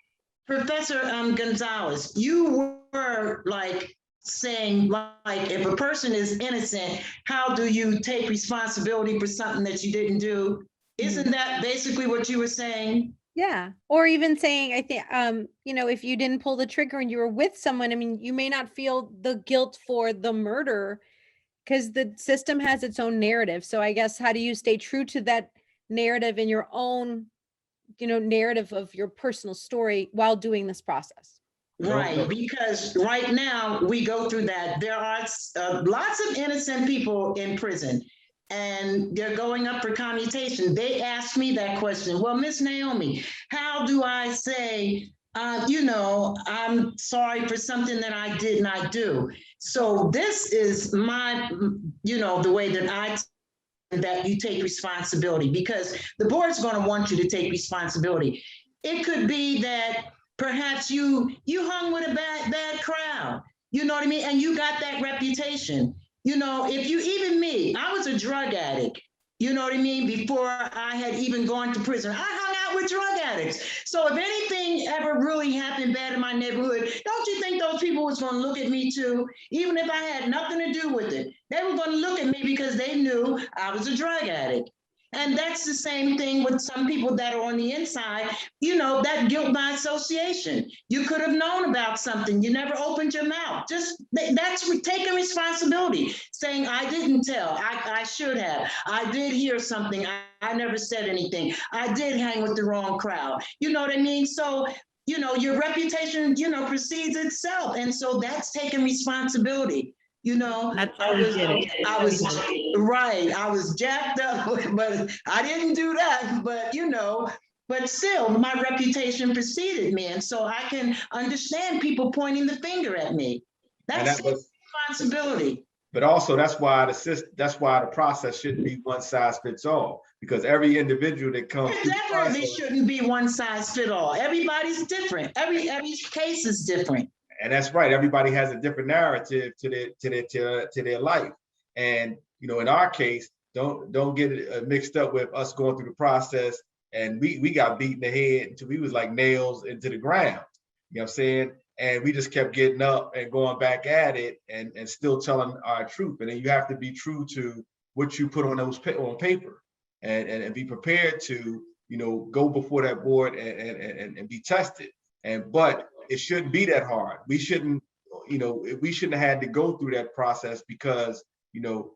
Professor Gonzalez, you were like saying, like, if a person is innocent, how do you take responsibility for something that you didn't do? Isn't that basically what you were saying? Yeah. Or even saying, I think, you know, if you didn't pull the trigger and you were with someone, I mean, you may not feel the guilt for the murder because the system has its own narrative. So I guess, how do you stay true to that narrative in your own, you know, narrative of your personal story while doing this process? Right, because right now we go through that. There are lots of innocent people in prison, and they're going up for commutation. They asked me that question. Well, Miss Naomi, how do I say, you know, I'm sorry for something that I did not do? So this is my, you know, the way that that you take responsibility, because the board's going to want you to take responsibility. It could be that perhaps you hung with a bad crowd, you know what I mean? And you got that reputation. You know, if you, even me, I was a drug addict, you know what I mean? Before I had even gone to prison, I hung out with drug addicts. So if anything ever really happened bad in my neighborhood, don't you think those people was going to look at me too? Even if I had nothing to do with it, they were going to look at me because they knew I was a drug addict. And that's the same thing with some people that are on the inside, you know, that guilt by association. You could have known about something. You never opened your mouth. Just that's taking responsibility, saying, I didn't tell. I should have. I did hear something. I never said anything. I did hang with the wrong crowd. You know what I mean? So, you know, your reputation, you know, precedes itself. And so that's taking responsibility. You know, I was jacked up, but I didn't do that. But, you know, but still my reputation preceded me. And so I can understand people pointing the finger at me. That's responsibility. But also that's why the process shouldn't be one size fits all, because every individual that comes through definitely shouldn't be one size fit all. Everybody's different. Every case is different. And that's right. Everybody has a different narrative to their life. And, you know, in our case, don't get it mixed up with us going through the process. And we got beat in the head until we was like nails into the ground. You know what I'm saying? And we just kept getting up and going back at it and still telling our truth. And then you have to be true to what you put on on paper and be prepared to, you know, go before that board and be tested. But it shouldn't be that hard. We shouldn't have had to go through that process, because, you know,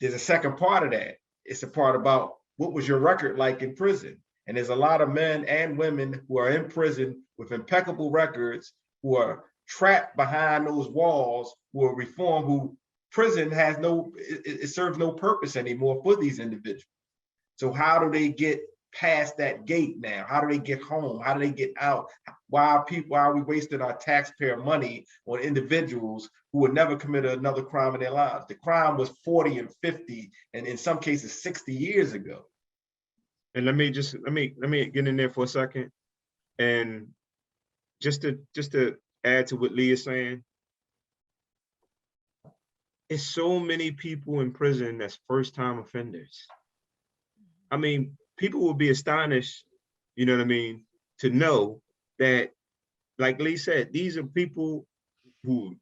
there's a second part of that. It's a part about what was your record like in prison. And there's a lot of men and women who are in prison with impeccable records, who are trapped behind those walls, who are reformed, who prison has no, it serves no purpose anymore for these individuals. So how do they get past that gate now? How do they get home? How do they get out? Why are we wasting our taxpayer money on individuals who would never commit another crime in their lives? The crime was 40 and 50, and in some cases 60 years ago. And let me get in there for a second. And just to add to what Lee is saying, it's so many people in prison that's first-time offenders. I mean, people will be astonished, you know what I mean, to know that, like Lee said, these are people who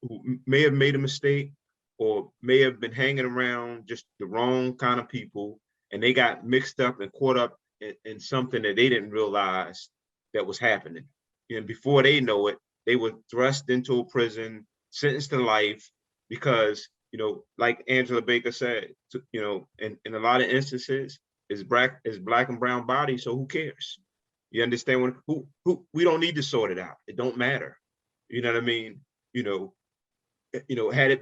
may have made a mistake or may have been hanging around just the wrong kind of people, and they got mixed up and caught up in something that they didn't realize that was happening. And before they know it, they were thrust into a prison, sentenced to life, because, you know, like Angela Baker said, you know, in a lot of instances, it's black and brown bodies, so who cares? You understand who we don't need to sort it out. It don't matter. You know what I mean? You know, had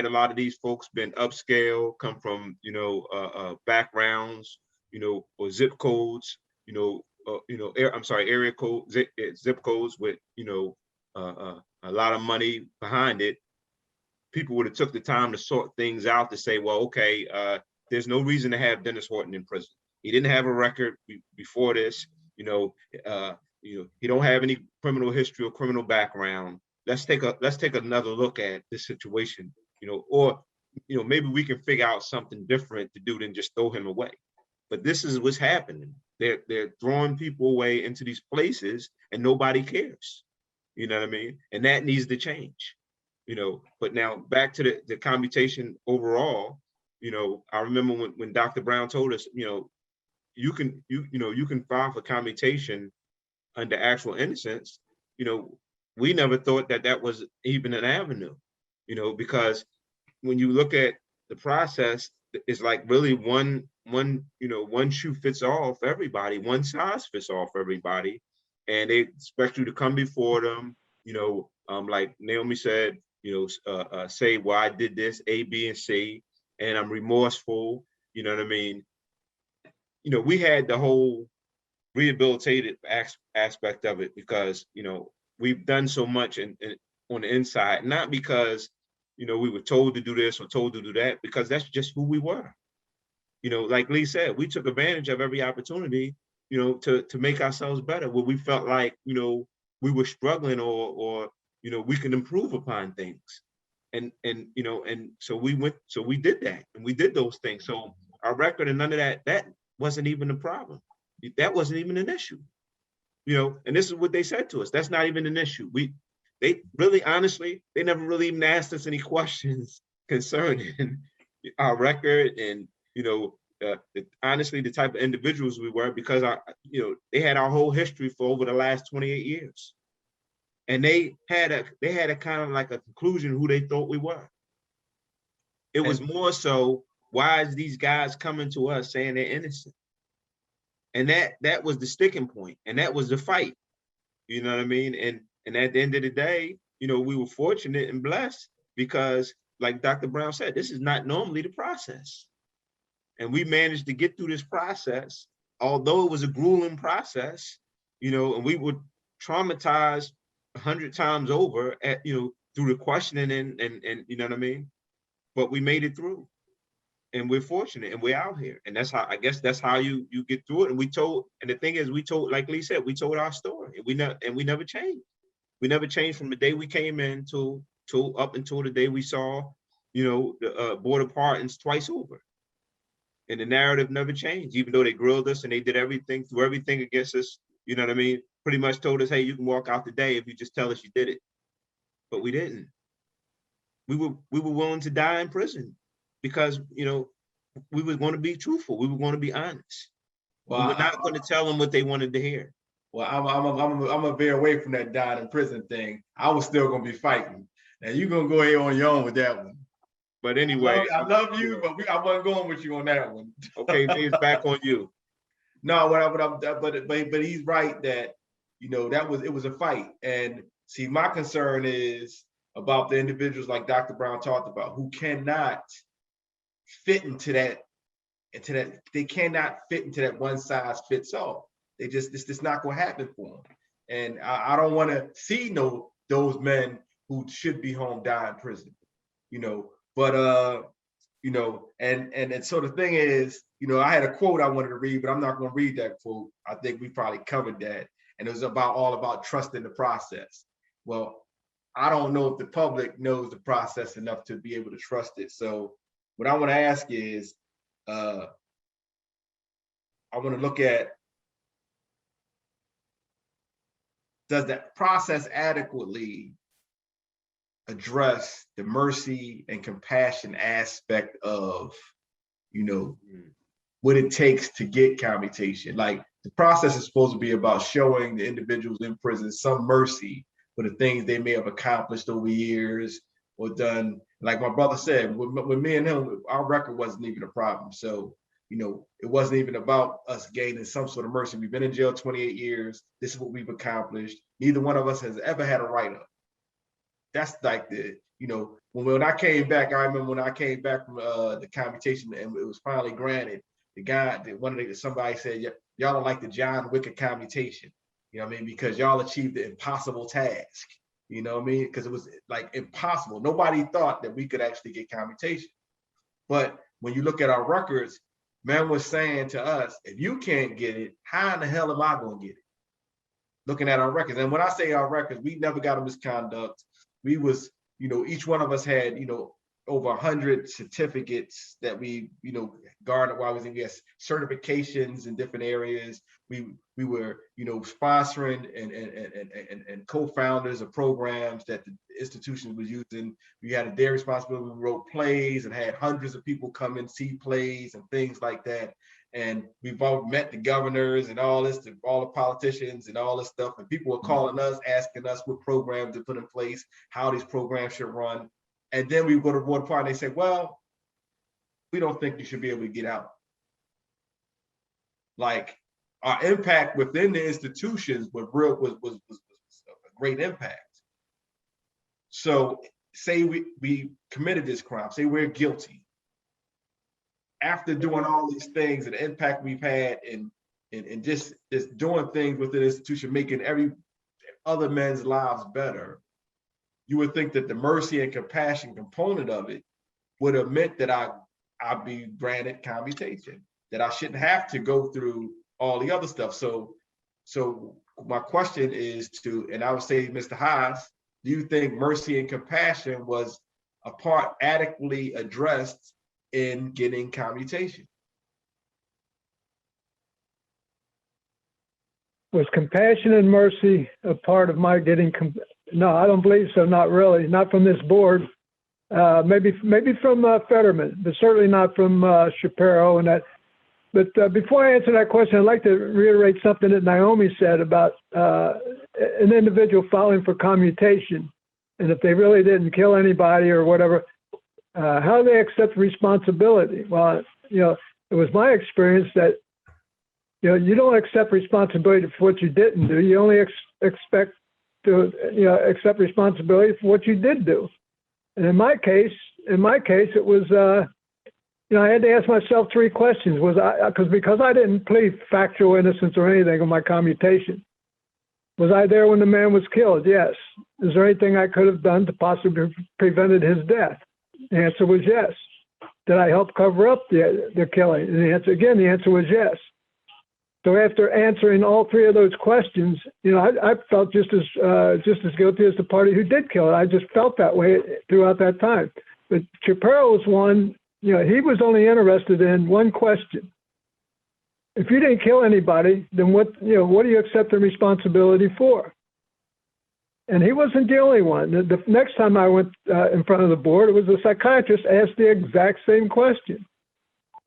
a lot of these folks been upscale, come from, you know, backgrounds, you know, or zip codes, area code, zip codes with, you know, a lot of money behind it, people would have took the time to sort things out to say, well, okay, there's no reason to have Dennis Horton in prison. He didn't have a record before this, you know, he don't have any criminal history or criminal background. Let's take another look at this situation, you know, or, you know, maybe we can figure out something different to do than just throw him away. But this is what's happening. They're throwing people away into these places and nobody cares. You know what I mean? And that needs to change, you know. But now back to the commutation overall, you know, I remember when Dr. Brown told us, you know, you can file for commutation under actual innocence. You know, we never thought that was even an avenue, you know, because when you look at the process, it's like really one shoe fits all for everybody, one size fits all for everybody, and they expect you to come before them, you know, like Naomi said, you know, say, well, I did this A, B, and C, and I'm remorseful. You know what I mean? You know, we had the whole rehabilitated aspect of it because, you know, we've done so much on the inside, not because, you know, we were told to do this or told to do that, because that's just who we were. You know, like Lee said, we took advantage of every opportunity, you know, to make ourselves better, where we felt like, you know, we were struggling or you know, we can improve upon things. And you know, and so we did that, and we did those things. So our record and none of that wasn't even a problem. That wasn't even an issue. You know, and this is what they said to us. That's not even an issue. They really, honestly, they never really even asked us any questions concerning our record and, you know, honestly, the type of individuals we were, because you know, they had our whole history for over the last 28 years. And they had a kind of like a conclusion who they thought we were. It was more so, why is these guys coming to us saying they're innocent? And that was the sticking point, and that was the fight. You know what I mean? And at the end of the day, you know, we were fortunate and blessed because, like Dr. Brown said, this is not normally the process. And we managed to get through this process, although it was a grueling process, you know, and we were traumatized 100 times over at, you know, through the questioning and you know what I mean? But we made it through. And we're fortunate and we're out here. And that's how, I guess that's how you get through it. And the thing is, we told, like Lee said, we told our story. We never changed. We never changed from the day we came in till up until the day we saw, you know, the border pardons twice over. And the narrative never changed, even though they grilled us and they did everything, threw everything against us, you know what I mean? Pretty much told us, hey, you can walk out today if you just tell us you did it. But we didn't. We were willing to die in prison because, you know, we were going to be truthful. We were going to be honest. Well, we were not going to tell them what they wanted to hear. Well, I'm gonna veer away from that dying in prison thing. I was still gonna be fighting. Now you're gonna go ahead on your own with that one. But anyway, I love you, but I wasn't going with you on that one. Okay, it's back on you. No, but he's right that, you know, it was a fight. And see, my concern is about the individuals like Dr. Brown talked about who cannot fit into that, they cannot fit into that one size fits all. It's just not going to happen for them. And I don't want to see those men who should be home die in prison, you know. But you know, and so the thing is, you know, I had a quote I wanted to read, but I'm not going to read that quote. I think we probably covered that, and it was all about trusting the process. Well, I don't know if the public knows the process enough to be able to trust it. So what I want to ask is, I want to look at, does that process adequately address the mercy and compassion aspect of, you know, what it takes to get commutation? Like, the process is supposed to be about showing the individuals in prison some mercy for the things they may have accomplished over years or done. Like my brother said, with me and him, our record wasn't even a problem. So, you know, it wasn't even about us gaining some sort of mercy. We've been in jail 28 years. This is what we've accomplished. Neither one of us has ever had a write-up. That's like the, you know, when I came back, I remember when I came back from the commutation and it was finally granted, somebody said, y'all don't like the John Wick of commutation, you know what I mean? Because y'all achieved the impossible task, you know what I mean? Because it was like impossible. Nobody thought that we could actually get commutation. But when you look at our records, man was saying to us, if you can't get it, how in the hell am I going to get it? Looking at our records. And when I say our records, we never got a misconduct. We was, you know, each one of us had, you know, over 100 certificates that we, you know, garnered while we was in, yes, certifications in different areas. We were, you know, sponsoring and co-founders of programs that the institution was using. We had a day responsibility. We wrote plays and had hundreds of people come and see plays and things like that. And we've all met the governors and all this, all the politicians and all this stuff. And people were calling us, asking us what programs to put in place, how these programs should run. And then we go to the board part and they say, well, we don't think you should be able to get out. Like, our impact within the institutions was a great impact. So say we committed this crime, say we're guilty. After doing all these things and the impact we've had in just doing things within the institution, making every other man's lives better, you would think that the mercy and compassion component of it would have meant that I'd be granted commutation, that I shouldn't have to go through all the other stuff. So my question is and I would say, Mr. Haas, do you think mercy and compassion was a part adequately addressed in getting commutation? Was compassion and mercy a part of my getting? No, I don't believe so. Not really. Not from this board. Maybe from Fetterman, but certainly not from Shapiro and that. But before I answer that question, I'd like to reiterate something that Naomi said about an individual filing for commutation, and if they really didn't kill anybody or whatever, how do they accept responsibility? Well, you know, it was my experience that, you know, you don't accept responsibility for what you didn't do. You only expect to, you know, accept responsibility for what you did do. And in my case, it was, you know, I had to ask myself 3 questions. Because I didn't plead factual innocence or anything on my commutation. Was I there when the man was killed? Yes. Is there anything I could have done to possibly prevented his death? The answer was yes. Did I help cover up the killing? And the answer was yes. So after answering all 3 of those questions, you know, I felt just as guilty as the party who did kill it. I just felt that way throughout that time. But Shapiro's one, you know, he was only interested in one question. If you didn't kill anybody, then what do you accept the responsibility for? And he wasn't the only one. The next time I went in front of the board, it was a psychiatrist asked the exact same question.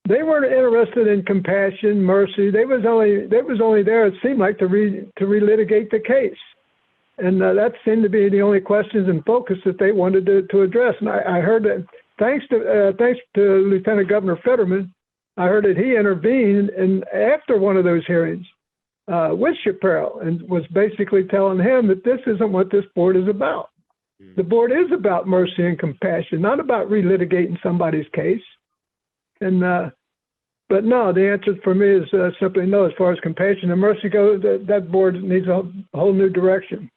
They weren't interested in compassion, mercy. They was only there, it seemed like, to relitigate the case. And that seemed to be the only questions and focus that they wanted to address. And I heard that thanks to Lieutenant Governor Fetterman, I heard that he intervened and after one of those hearings with Chappelle and was basically telling him that this isn't what this board is about. The board is about mercy and compassion, not about relitigating somebody's case. And but no, the answer for me is simply no. As far as compassion and mercy go, that board needs a whole new direction.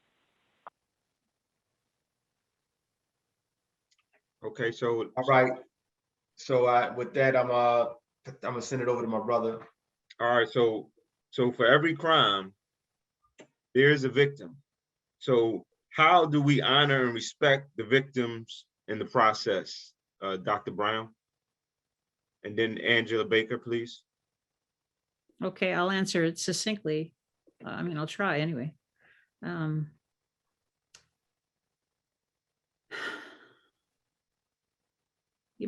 Okay, so All right. So with that, I'm gonna send it over to my brother. all right, so for every crime, there's a victim. So how do we honor and respect the victims in the process, Dr. Brown? And then Angela Baker, please. Okay, I'll answer it succinctly. I mean, I'll try anyway. Give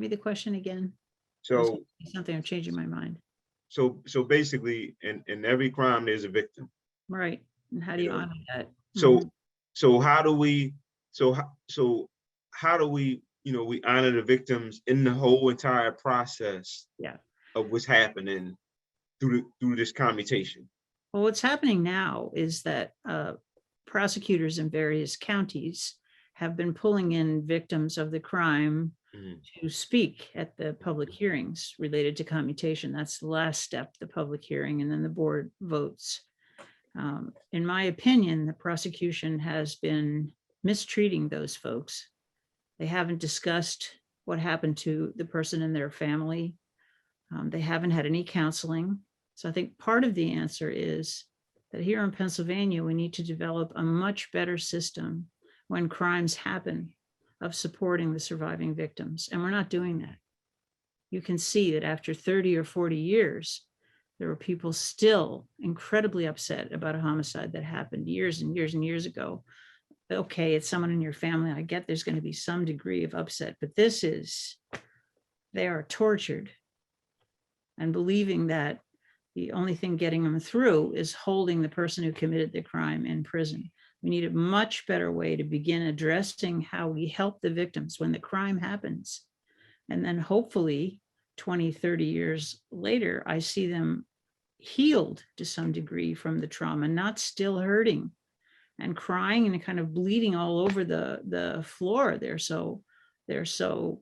me the question again. So Something, I'm changing my mind. so basically, in every crime, there's a victim. Right. And how do you honor that? So how do we we honor the victims in the whole entire process of what's happening through this commutation? Well, what's happening now is that prosecutors in various counties have been pulling in victims of the crime to speak at the public hearings related to commutation. That's the last step, the public hearing, and then the board votes. In my opinion, the prosecution has been mistreating those folks. They haven't discussed what happened to the person and their family. They haven't had any counseling. So I think part of the answer is that here in Pennsylvania, we need to develop a much better system when crimes happen of supporting the surviving victims. And we're not doing that. You can see that after 30 or 40 years, there are people still incredibly upset about a homicide that happened years and years and years ago. Okay, it's someone in your family. I get there's going to be some degree of upset, but they are tortured and believing that the only thing getting them through is holding the person who committed the crime in prison. We need a much better way to begin addressing how we help the victims when the crime happens. And then hopefully 20, 30 years later, I see them healed to some degree from the trauma, not still hurting and crying and kind of bleeding all over the floor. They're so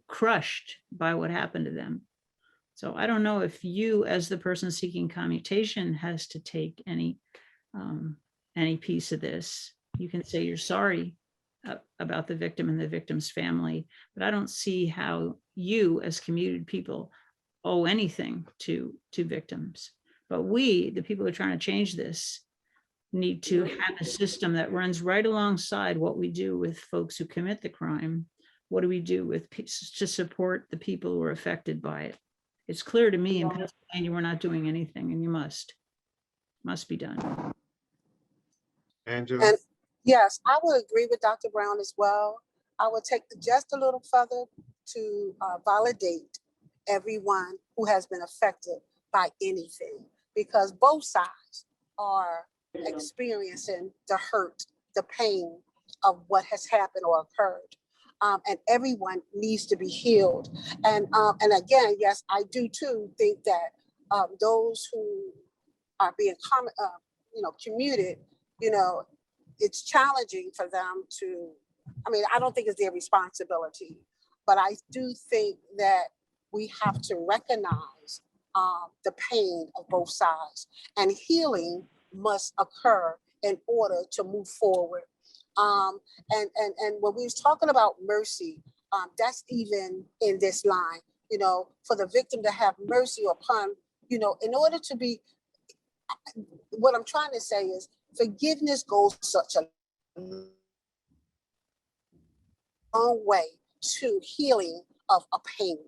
crushed by what happened to them. So I don't know if you, as the person seeking commutation, has to take any piece of this. You can say you're sorry about the victim and the victim's family, but I don't see how you, as commuted people, owe anything to victims. But we, the people who are trying to change this, need to have a system that runs right alongside what we do with folks who commit the crime. What do we do with to support the people who are affected by it? It's clear to me in Pennsylvania, we're not doing anything, and you must be done. Angela? And yes, I would agree with Dr. Brown as well. I would take it just a little further to validate everyone who has been affected by anything, because both sides are experiencing the hurt, the pain of what has happened or occurred. And everyone needs to be healed. And again, yes, I do too think that those who are being commuted, it's challenging for them to, I don't think it's their responsibility, but I do think that we have to recognize the pain of both sides, and healing must occur in order to move forward. And when we was talking about mercy, that's even in this line, for the victim to have mercy upon, in order to be, what I'm trying to say is forgiveness goes such a long way to healing of a pain.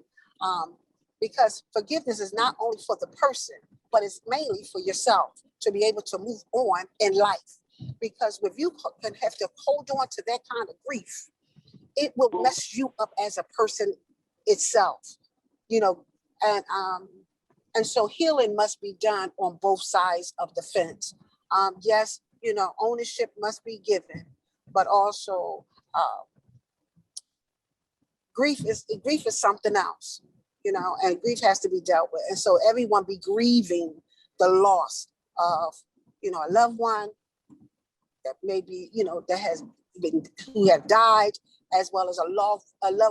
Because forgiveness is not only for the person, but it's mainly for yourself to be able to move on in life. Because if you can have to hold on to that kind of grief, it will mess you up as a person itself, and so healing must be done on both sides of the fence. Yes, ownership must be given, but also grief is something else. and grief has to be dealt with. And so everyone be grieving the loss of, a loved one that maybe, that has been, who have died, as well as a loved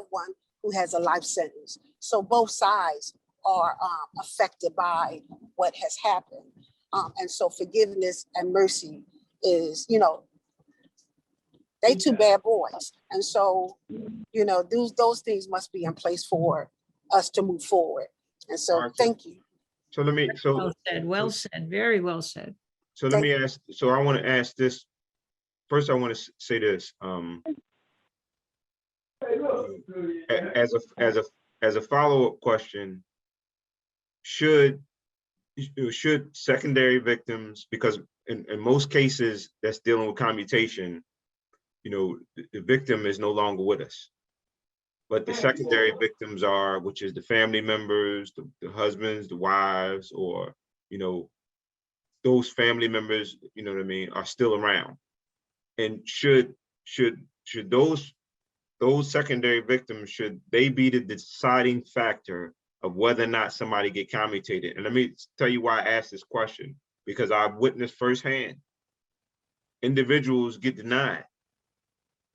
one who has a life sentence. So both sides are affected by what has happened. And so forgiveness and mercy is, they two bad boys. And so, those things must be in place for us to move forward. And so thank you. So let me, Well said, very well said. So let me ask, so I want to ask this. First, I want to say this. As a follow-up question, should secondary victims, because in most cases that's dealing with commutation, the victim is no longer with us, but the secondary victims are, which is the family members, the husbands, the wives, or those family members, are still around. And should those secondary victims, should they be the deciding factor of whether or not somebody get commutated? And let me tell you why I asked this question, because I've witnessed firsthand individuals get denied.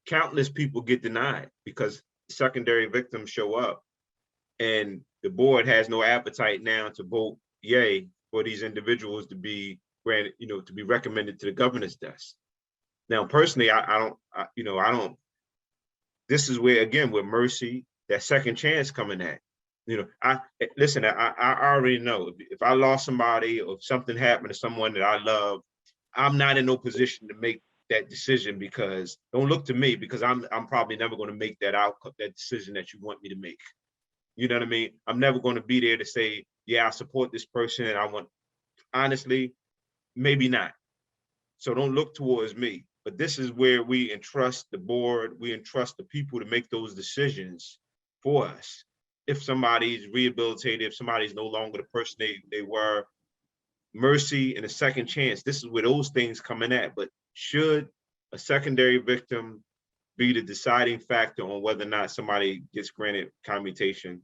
Countless people get denied because secondary victims show up, and the board has no appetite now to vote yay for these individuals to be granted, to be recommended to the governor's desk. Now, personally, I don't. This is where, again, with mercy, that second chance coming at. I already know if I lost somebody or if something happened to someone that I love, I'm not in no position to make that decision, because don't look to me, because I'm probably never going to make that outcome, that decision that you want me to make. You know what I mean? I'm never going to be there to say, yeah, I support this person and I want, honestly, maybe not. So don't look towards me. But this is where we entrust the board, we entrust the people to make those decisions for us. If somebody's rehabilitated, if somebody's no longer the person they were, mercy and a second chance, this is where those things come in at. But should a secondary victim be the deciding factor on whether or not somebody gets granted commutation,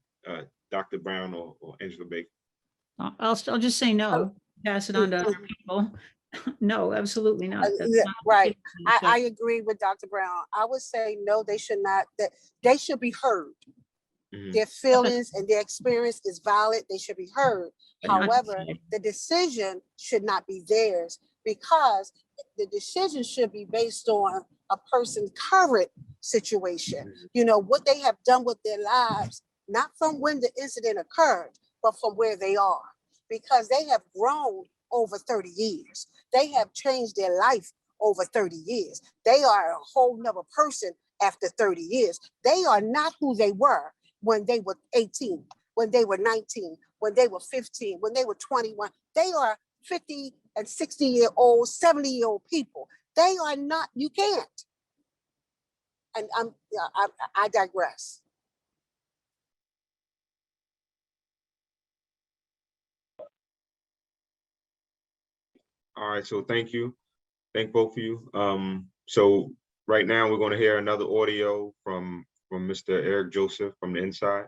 Dr. Brown or Angela Baker? I'll just say no, pass it on to other people. No, absolutely not. Right. I agree with Dr. Brown. I would say no, they should not, that they should be heard. Their feelings and their experience is valid. They should be heard. However, the decision should not be theirs, because the decision should be based on a person's current situation. What they have done with their lives, not from when the incident occurred, but from where they are, because they have grown over 30 years. They have changed their life over 30 years. They are a whole nother person after 30 years. They are not who they were when they were 18, when they were 19, when they were 15, when they were 21. They are 50 and 60-year-old, 70-year-old people. They are not, you can't. And I digress. All right, so thank you. Thank both of you. So right now we're going to hear another audio from Mr. Eric Joseph from the inside.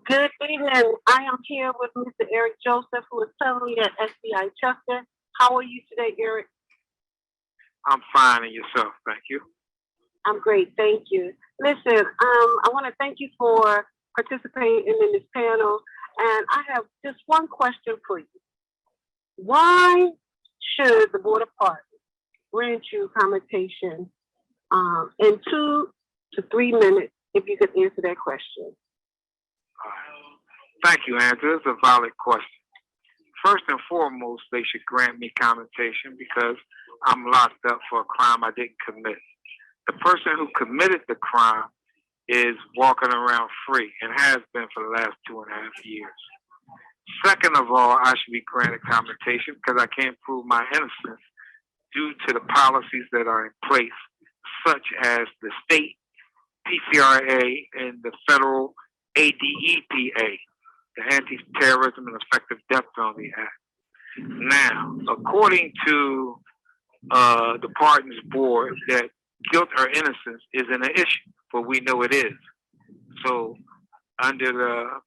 Good evening. I am here with Mr. Eric Joseph, who is currently at SBI Chester. How are you today, Eric? I'm fine, and yourself? Thank you. I'm great, thank you. Listen, I want to thank you for participating in this panel, and I have just one question for you. Why should the Board of Pardons grant you commutation in 2 to 3 minutes, if you could answer that question? Thank you, Andrew. It's a valid question. First and foremost, they should grant me commutation because I'm locked up for a crime I didn't commit. The person who committed the crime is walking around free and has been for the last 2.5 years. Second of all, I should be granted commutation because I can't prove my innocence due to the policies that are in place, such as the state PCRA and the federal ADEPA, the Anti-Terrorism and Effective Death Penalty Act. Now, according to the pardons board that guilt or innocence isn't an issue, but we know it is. So under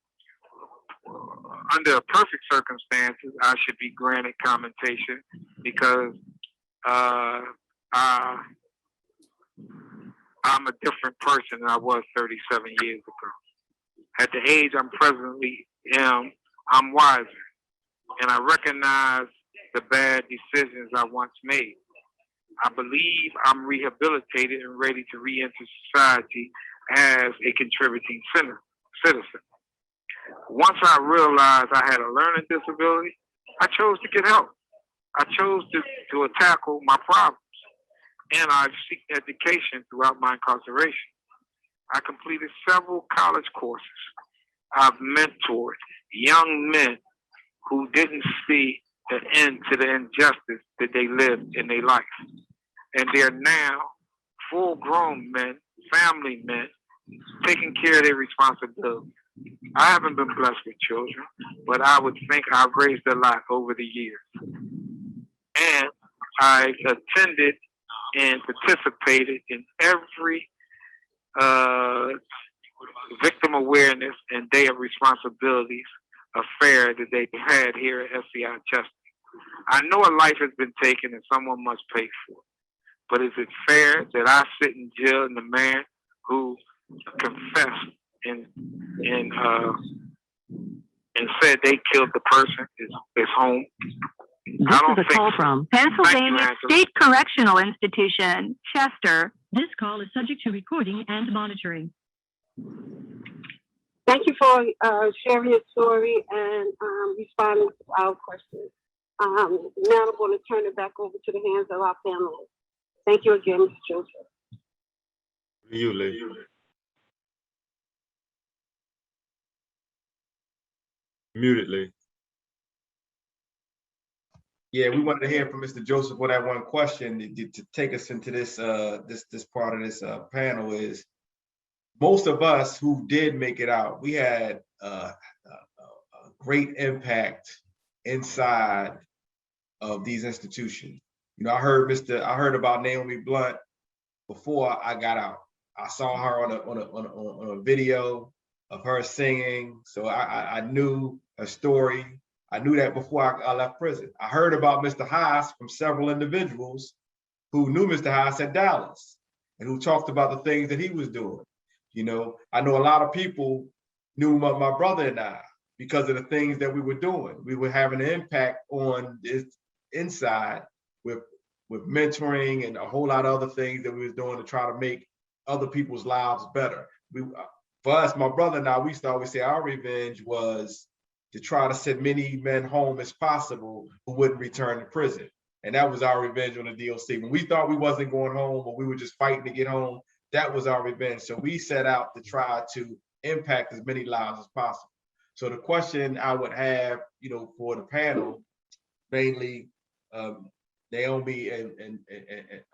perfect circumstances, I should be granted commutation because I'm a different person than I was 37 years ago. At the age I'm presently am, I'm wiser, and I recognize the bad decisions I once made. I believe I'm rehabilitated and ready to re-enter society as a contributing citizen. Once I realized I had a learning disability, I chose to get help. I chose to tackle my problems, and I've sought education throughout my incarceration. I completed several college courses. I've mentored young men who didn't see the end to the injustice that they lived in their life. And they're now full-grown men, family men, taking care of their responsibilities. I haven't been blessed with children, but I would think I've raised a lot over the years. And I've attended and participated in every victim awareness and day of responsibilities affair that they had here at SCI Chester. I know a life has been taken and someone must pay for it. But is it fair that I sit in jail and the man who confessed and said they killed the person is home? This is a call from Pennsylvania State Correctional Institution, Chester. This call is subject to recording and monitoring. Thank you for sharing your story and responding to our questions. Now I'm going to turn it back over to the hands of our panelists. Thank you again, Mr. Joseph. You, Lee. Muted, Lee. Yeah, we wanted to hear from Mr. Joseph on that one question to take us into this this part of this panel is most of us who did make it out, we had a great impact inside of these institutions. You know, I heard about Naomi Blunt before I got out. I saw her on a video of her singing, so I knew her story. I knew that before I left prison. I heard about Mr. Haas from several individuals who knew Mr. Haas at Dallas and who talked about the things that he was doing. You know, I know a lot of people knew my brother and I because of the things that we were doing. We were having an impact on this inside with mentoring and a whole lot of other things that we was doing to try to make other people's lives better. For us, my brother and I, we used to always say our revenge was to try to send many men home as possible who wouldn't return to prison. And that was our revenge on the DOC. When we thought we wasn't going home or we were just fighting to get home, that was our revenge. So we set out to try to impact as many lives as possible. So the question I would have, you know, for the panel, mainly Naomi and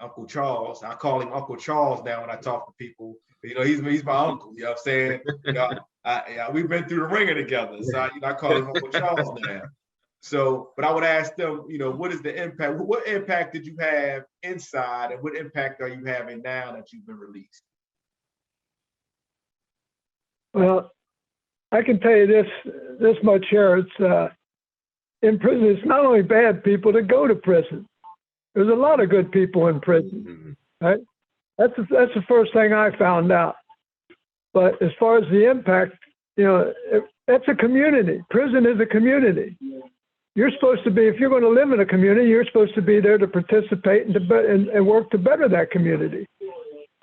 Uncle Charles. I call him Uncle Charles now when I talk to people. You know, he's my uncle. You know what I'm saying? You know, we've been through the ringer together, so I call him Uncle Charles now. So, but I would ask them, you know, what is the impact? What impact did you have inside, and what impact are you having now that you've been released? Well, I can tell you this much here. It's in prison. It's not only bad people that go to prison. There's a lot of good people in prison, right? That's the first thing I found out. But as far as the impact, you know, that's a community. Prison is a community. You're supposed to be, if you're going to live in a community, you're supposed to be there to participate and work to better that community.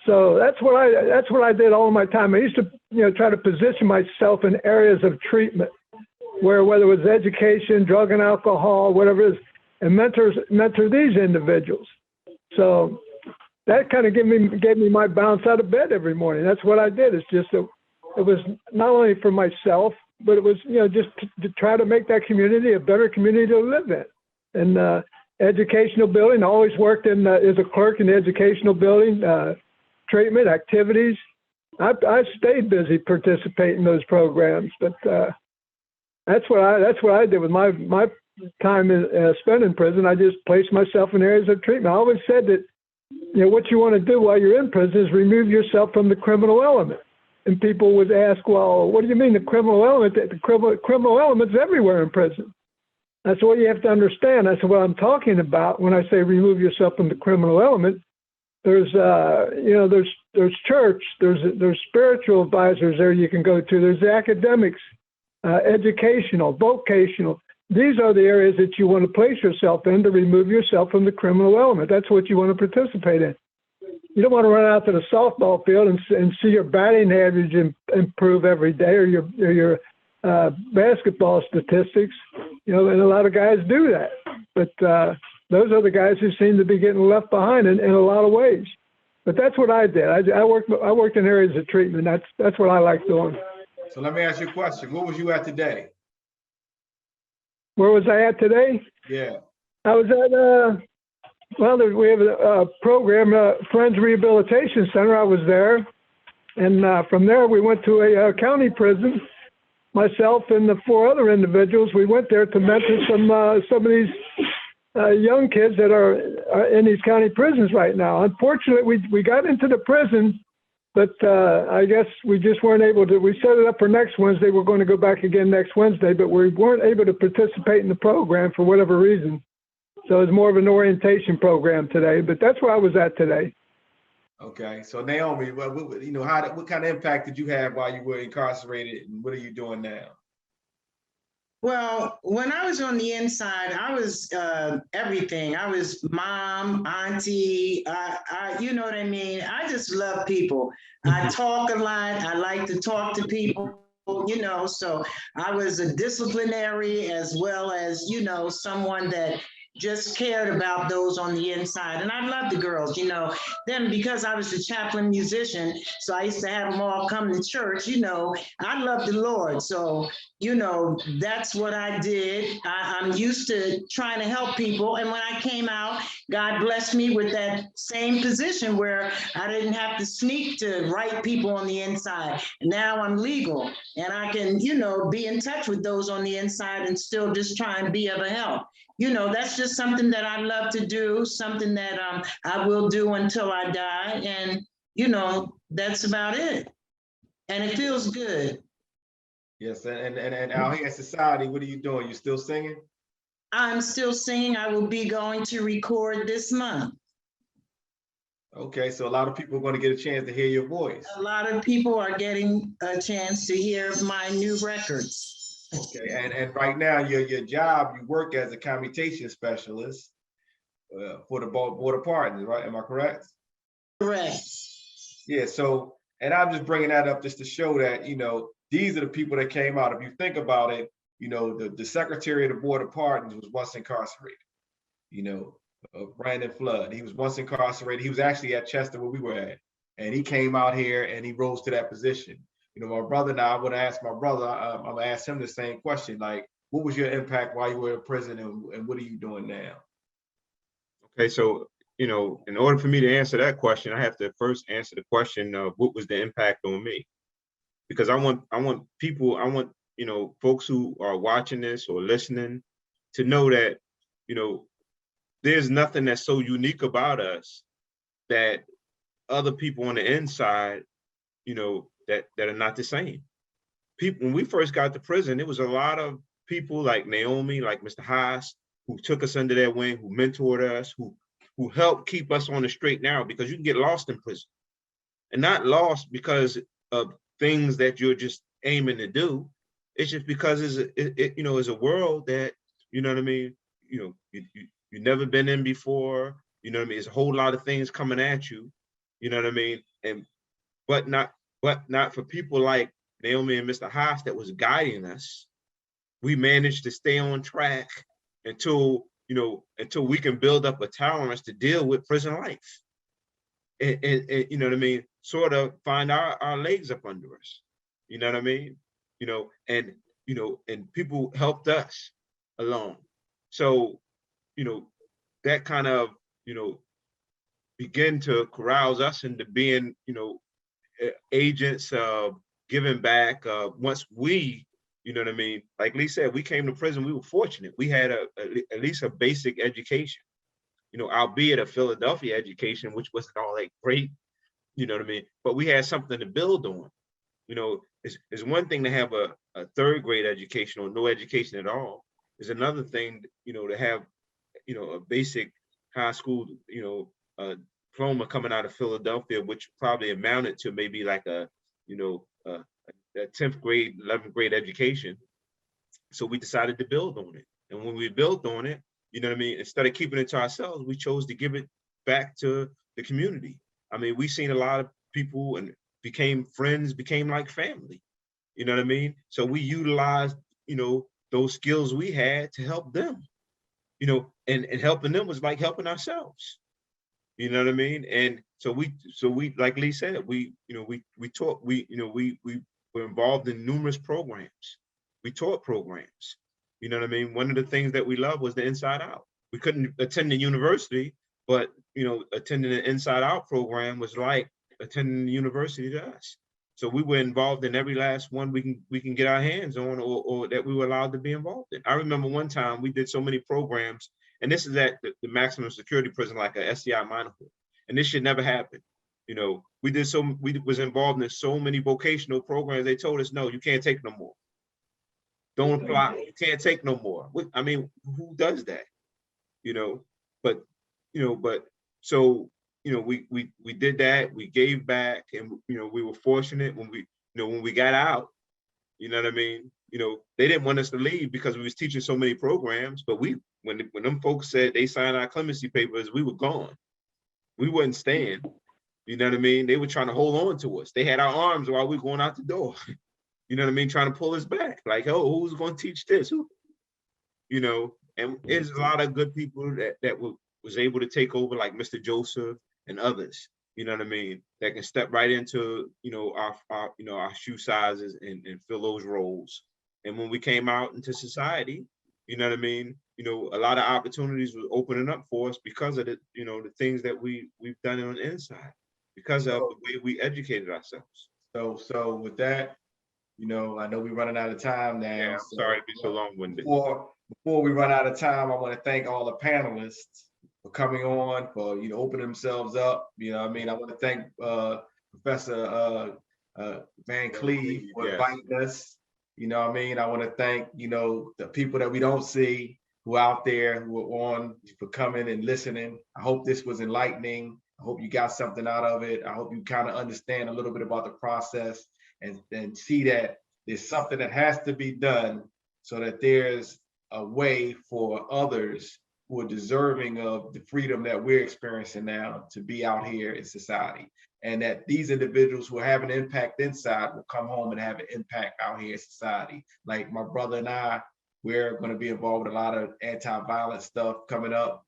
So that's what I did all my time. I used to, you know, try to position myself in areas of treatment, whether it was education, drug and alcohol, whatever it is, and mentor these individuals. So that kind of gave me my bounce out of bed every morning. That's what I did. It's just it was not only for myself, but it was, you know, just to try to make that community a better community to live in. And educational building, I always worked as a clerk in the educational building, treatment activities. I stayed busy participating in those programs, but that's what I did with my time spent in prison. I just placed myself in areas of treatment. I always said that, what you want to do while you're in prison is remove yourself from the criminal element. And people would ask, well, what do you mean the criminal element? The criminal element's everywhere in prison. That's what you have to understand. That's what I'm talking about when I say remove yourself from the criminal element. There's church, there's spiritual advisors there you can go to. There's the academics, educational, vocational. These are the areas that you want to place yourself in to remove yourself from the criminal element. That's what you want to participate in. You don't want to run out to the softball field and see your batting average improve every day, or your basketball statistics. And a lot of guys do that. But those are the guys who seem to be getting left behind in a lot of ways. But that's what I did. I worked in areas of treatment. That's what I like doing. So let me ask you a question. Where was you at today? Where was I at today? Yeah. I was at, we have a program, Friends Rehabilitation Center. I was there. And from there, we went to a county prison. Myself and the 4 other individuals, we went there to mentor some of these young kids that are in these county prisons right now. Unfortunately, we got into the prison, but I guess we just weren't able to. We set it up for next Wednesday. We're going to go back again next Wednesday, but we weren't able to participate in the program for whatever reason. So it's more of an orientation program today, but that's where I was at today. Okay, so Naomi, what kind of impact did you have while you were incarcerated, and what are you doing now? Well, when I was on the inside, I was everything. I was mom, auntie, you know what I mean? I just love people. I talk a lot. I like to talk to people, so I was a disciplinary as well as, someone that just cared about those on the inside. And I love the girls, Then because I was a chaplain musician, so I used to have them all come to church, I love the Lord. So, that's what I did. I'm used to trying to help people. And when I came out, God blessed me with that same position where I didn't have to sneak to right people on the inside. And now I'm legal and I can, be in touch with those on the inside and still just try and be of a help. That's just something that I love to do, something that I will do until I die. And, that's about it. And it feels good. Yes, and out here in society, what are you doing? You still singing? I'm still singing. I will be going to record this month. Okay, so a lot of people are going to get a chance to hear your voice. A lot of people are getting a chance to hear my new records. Okay, and right now, your job, you work as a commutation specialist for the border partners, right? Am I correct? Correct. Yeah, so, and I'm just bringing that up just to show that, these are the people that came out. If you think about it, the Secretary of the Border Pardons was once incarcerated, Brandon Flood. He was once incarcerated. He was actually at Chester where we were at, and he came out here and he rose to that position. My brother and I would ask my brother, I'm gonna ask him the same question, like, what was your impact while you were in prison and what are you doing now? Okay, so, in order for me to answer that question, I have to first answer the question of what was the impact on me? Because I want folks who are watching this or listening to know that, there's nothing that's so unique about us that other people on the inside, that are not the same. People, when we first got to prison, it was a lot of people like Naomi, like Mr. Haas, who took us under their wing, who mentored us, who helped keep us on the straight and narrow, because you can get lost in prison. And not lost because of things that you're just aiming to do. It's just because it's a world that, you know what I mean, you've never been in before, it's a whole lot of things coming at you, you know what I mean? But not for people like Naomi and Mr. Haas that was guiding us. We managed to stay on track until we can build up a tolerance to deal with prison life. And you know what I mean? Sort of find our legs up under us. You know what I mean? And people helped us along. So, that kind of, begin to carouse us into being, agents of giving back once we, You know what I mean? Like Lee said, we came to prison, we were fortunate. We had at least a basic education, you know, albeit a Philadelphia education, which wasn't all that great, you know what I mean? But we had something to build on. You know, it's one thing to have a third grade education or no education at all. It's another thing, you know, to have, you know, a basic high school, you know, diploma coming out of Philadelphia, which probably amounted to maybe like a, you know, a 10th grade, 11th grade education. So we decided to build on it. And when we built on it, you know what I mean? Instead of keeping it to ourselves, we chose to give it back to the community. I mean, we've seen a lot of people and became friends, became like family. You know what I mean? So we utilized, you know, those skills we had to help them, you know, and helping them was like helping ourselves. You know what I mean? And so we, like Lee said, we, you know, we taught, we, you know, we were involved in numerous programs. We taught programs. You know what I mean? One of the things that we loved was the Inside Out. We couldn't attend the university, but, you know, attending the Inside Out program was like attending the university to us. So we were involved in every last one we can get our hands on, or that we were allowed to be involved in. I remember one time we did so many programs, and this is at the maximum security prison, like a SCI minorhood, and this should never happen. You know, we was involved in so many vocational programs. They told us, no, you can't take no more. Don't apply. You can't take no more. I mean, who does that? You know, but so, you know, we did that. We gave back, and, you know, we were fortunate when we got out. You know what I mean? You know, they didn't want us to leave because we was teaching so many programs. But when them folks said they signed our clemency papers, we were gone. We wouldn't stand. You know what I mean? They were trying to hold on to us. They had our arms while we were going out the door. You know what I mean? Trying to pull us back. Like, oh, who's going to teach this? Who? You know, and there's a lot of good people that was able to take over, like Mr. Joseph and others. You know what I mean? That can step right into, you know, our shoe sizes and fill those roles. And when we came out into society, you know what I mean? You know, a lot of opportunities were opening up for us because of the, you know, the things that we've done on the inside, because of the way we educated ourselves. So with that, you know, I know we're running out of time now. Yeah, I'm sorry to be so long-winded. Before we run out of time, I want to thank all the panelists for coming on, for, you know, opening themselves up. You know what I mean? I want to thank Professor Van Cleve for inviting us. You know what I mean? I want to thank, you know, the people that we don't see who are out there, who are on, for coming and listening. I hope this was enlightening. I hope you got something out of it. I hope you kind of understand a little bit about the process and see that there's something that has to be done so that there's a way for others who are deserving of the freedom that we're experiencing now to be out here in society. And that these individuals who have an impact inside will come home and have an impact out here in society. Like my brother and I, we're going to be involved with a lot of anti-violence stuff coming up,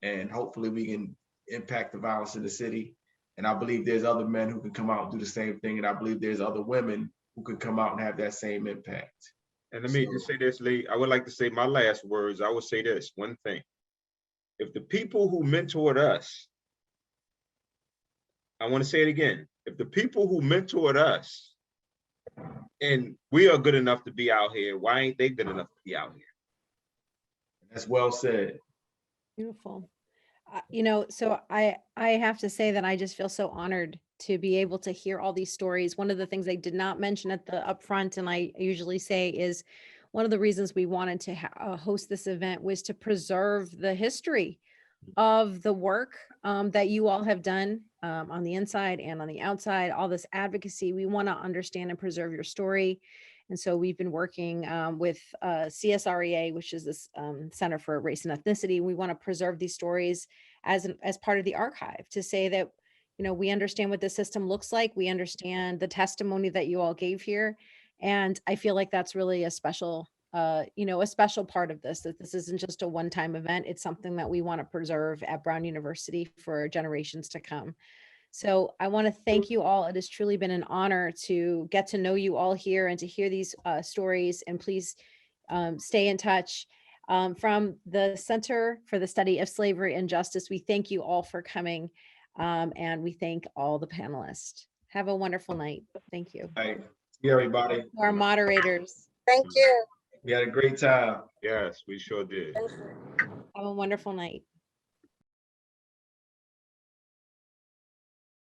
and hopefully we can impact the violence in the city. And I believe there's other men who can come out and do the same thing. And I believe there's other women who can come out and have that same impact. And let me just say this, Lee. I would like to say my last words. I would say this one thing. If the people who mentored us, I want to say it again. If the people who mentored us and we are good enough to be out here, why ain't they good enough to be out here? That's well said. Beautiful. You know, so I have to say that I just feel so honored to be able to hear all these stories. One of the things I did not mention at the upfront, and I usually say, is one of the reasons we wanted to host this event was to preserve the history of the work that you all have done on the inside and on the outside, all this advocacy. We want to understand and preserve your story. And so we've been working with CSREA, which is this Center for Race and Ethnicity. We want to preserve these stories as part of the archive, to say that, you know, we understand what the system looks like. We understand the testimony that you all gave here. And I feel like that's really a special, you know, a special part of this, that this isn't just a one-time event. It's something that we want to preserve at Brown University for generations to come. So I want to thank you all. It has truly been an honor to get to know you all here and to hear these stories. And please stay in touch. From the Center for the Study of Slavery and Justice, we thank you all for coming, and we thank all the panelists. Have a wonderful night. Thank you. Thank you, everybody. Our moderators. Thank you. We had a great time. Yes, we sure did. Thank you. Have a wonderful night.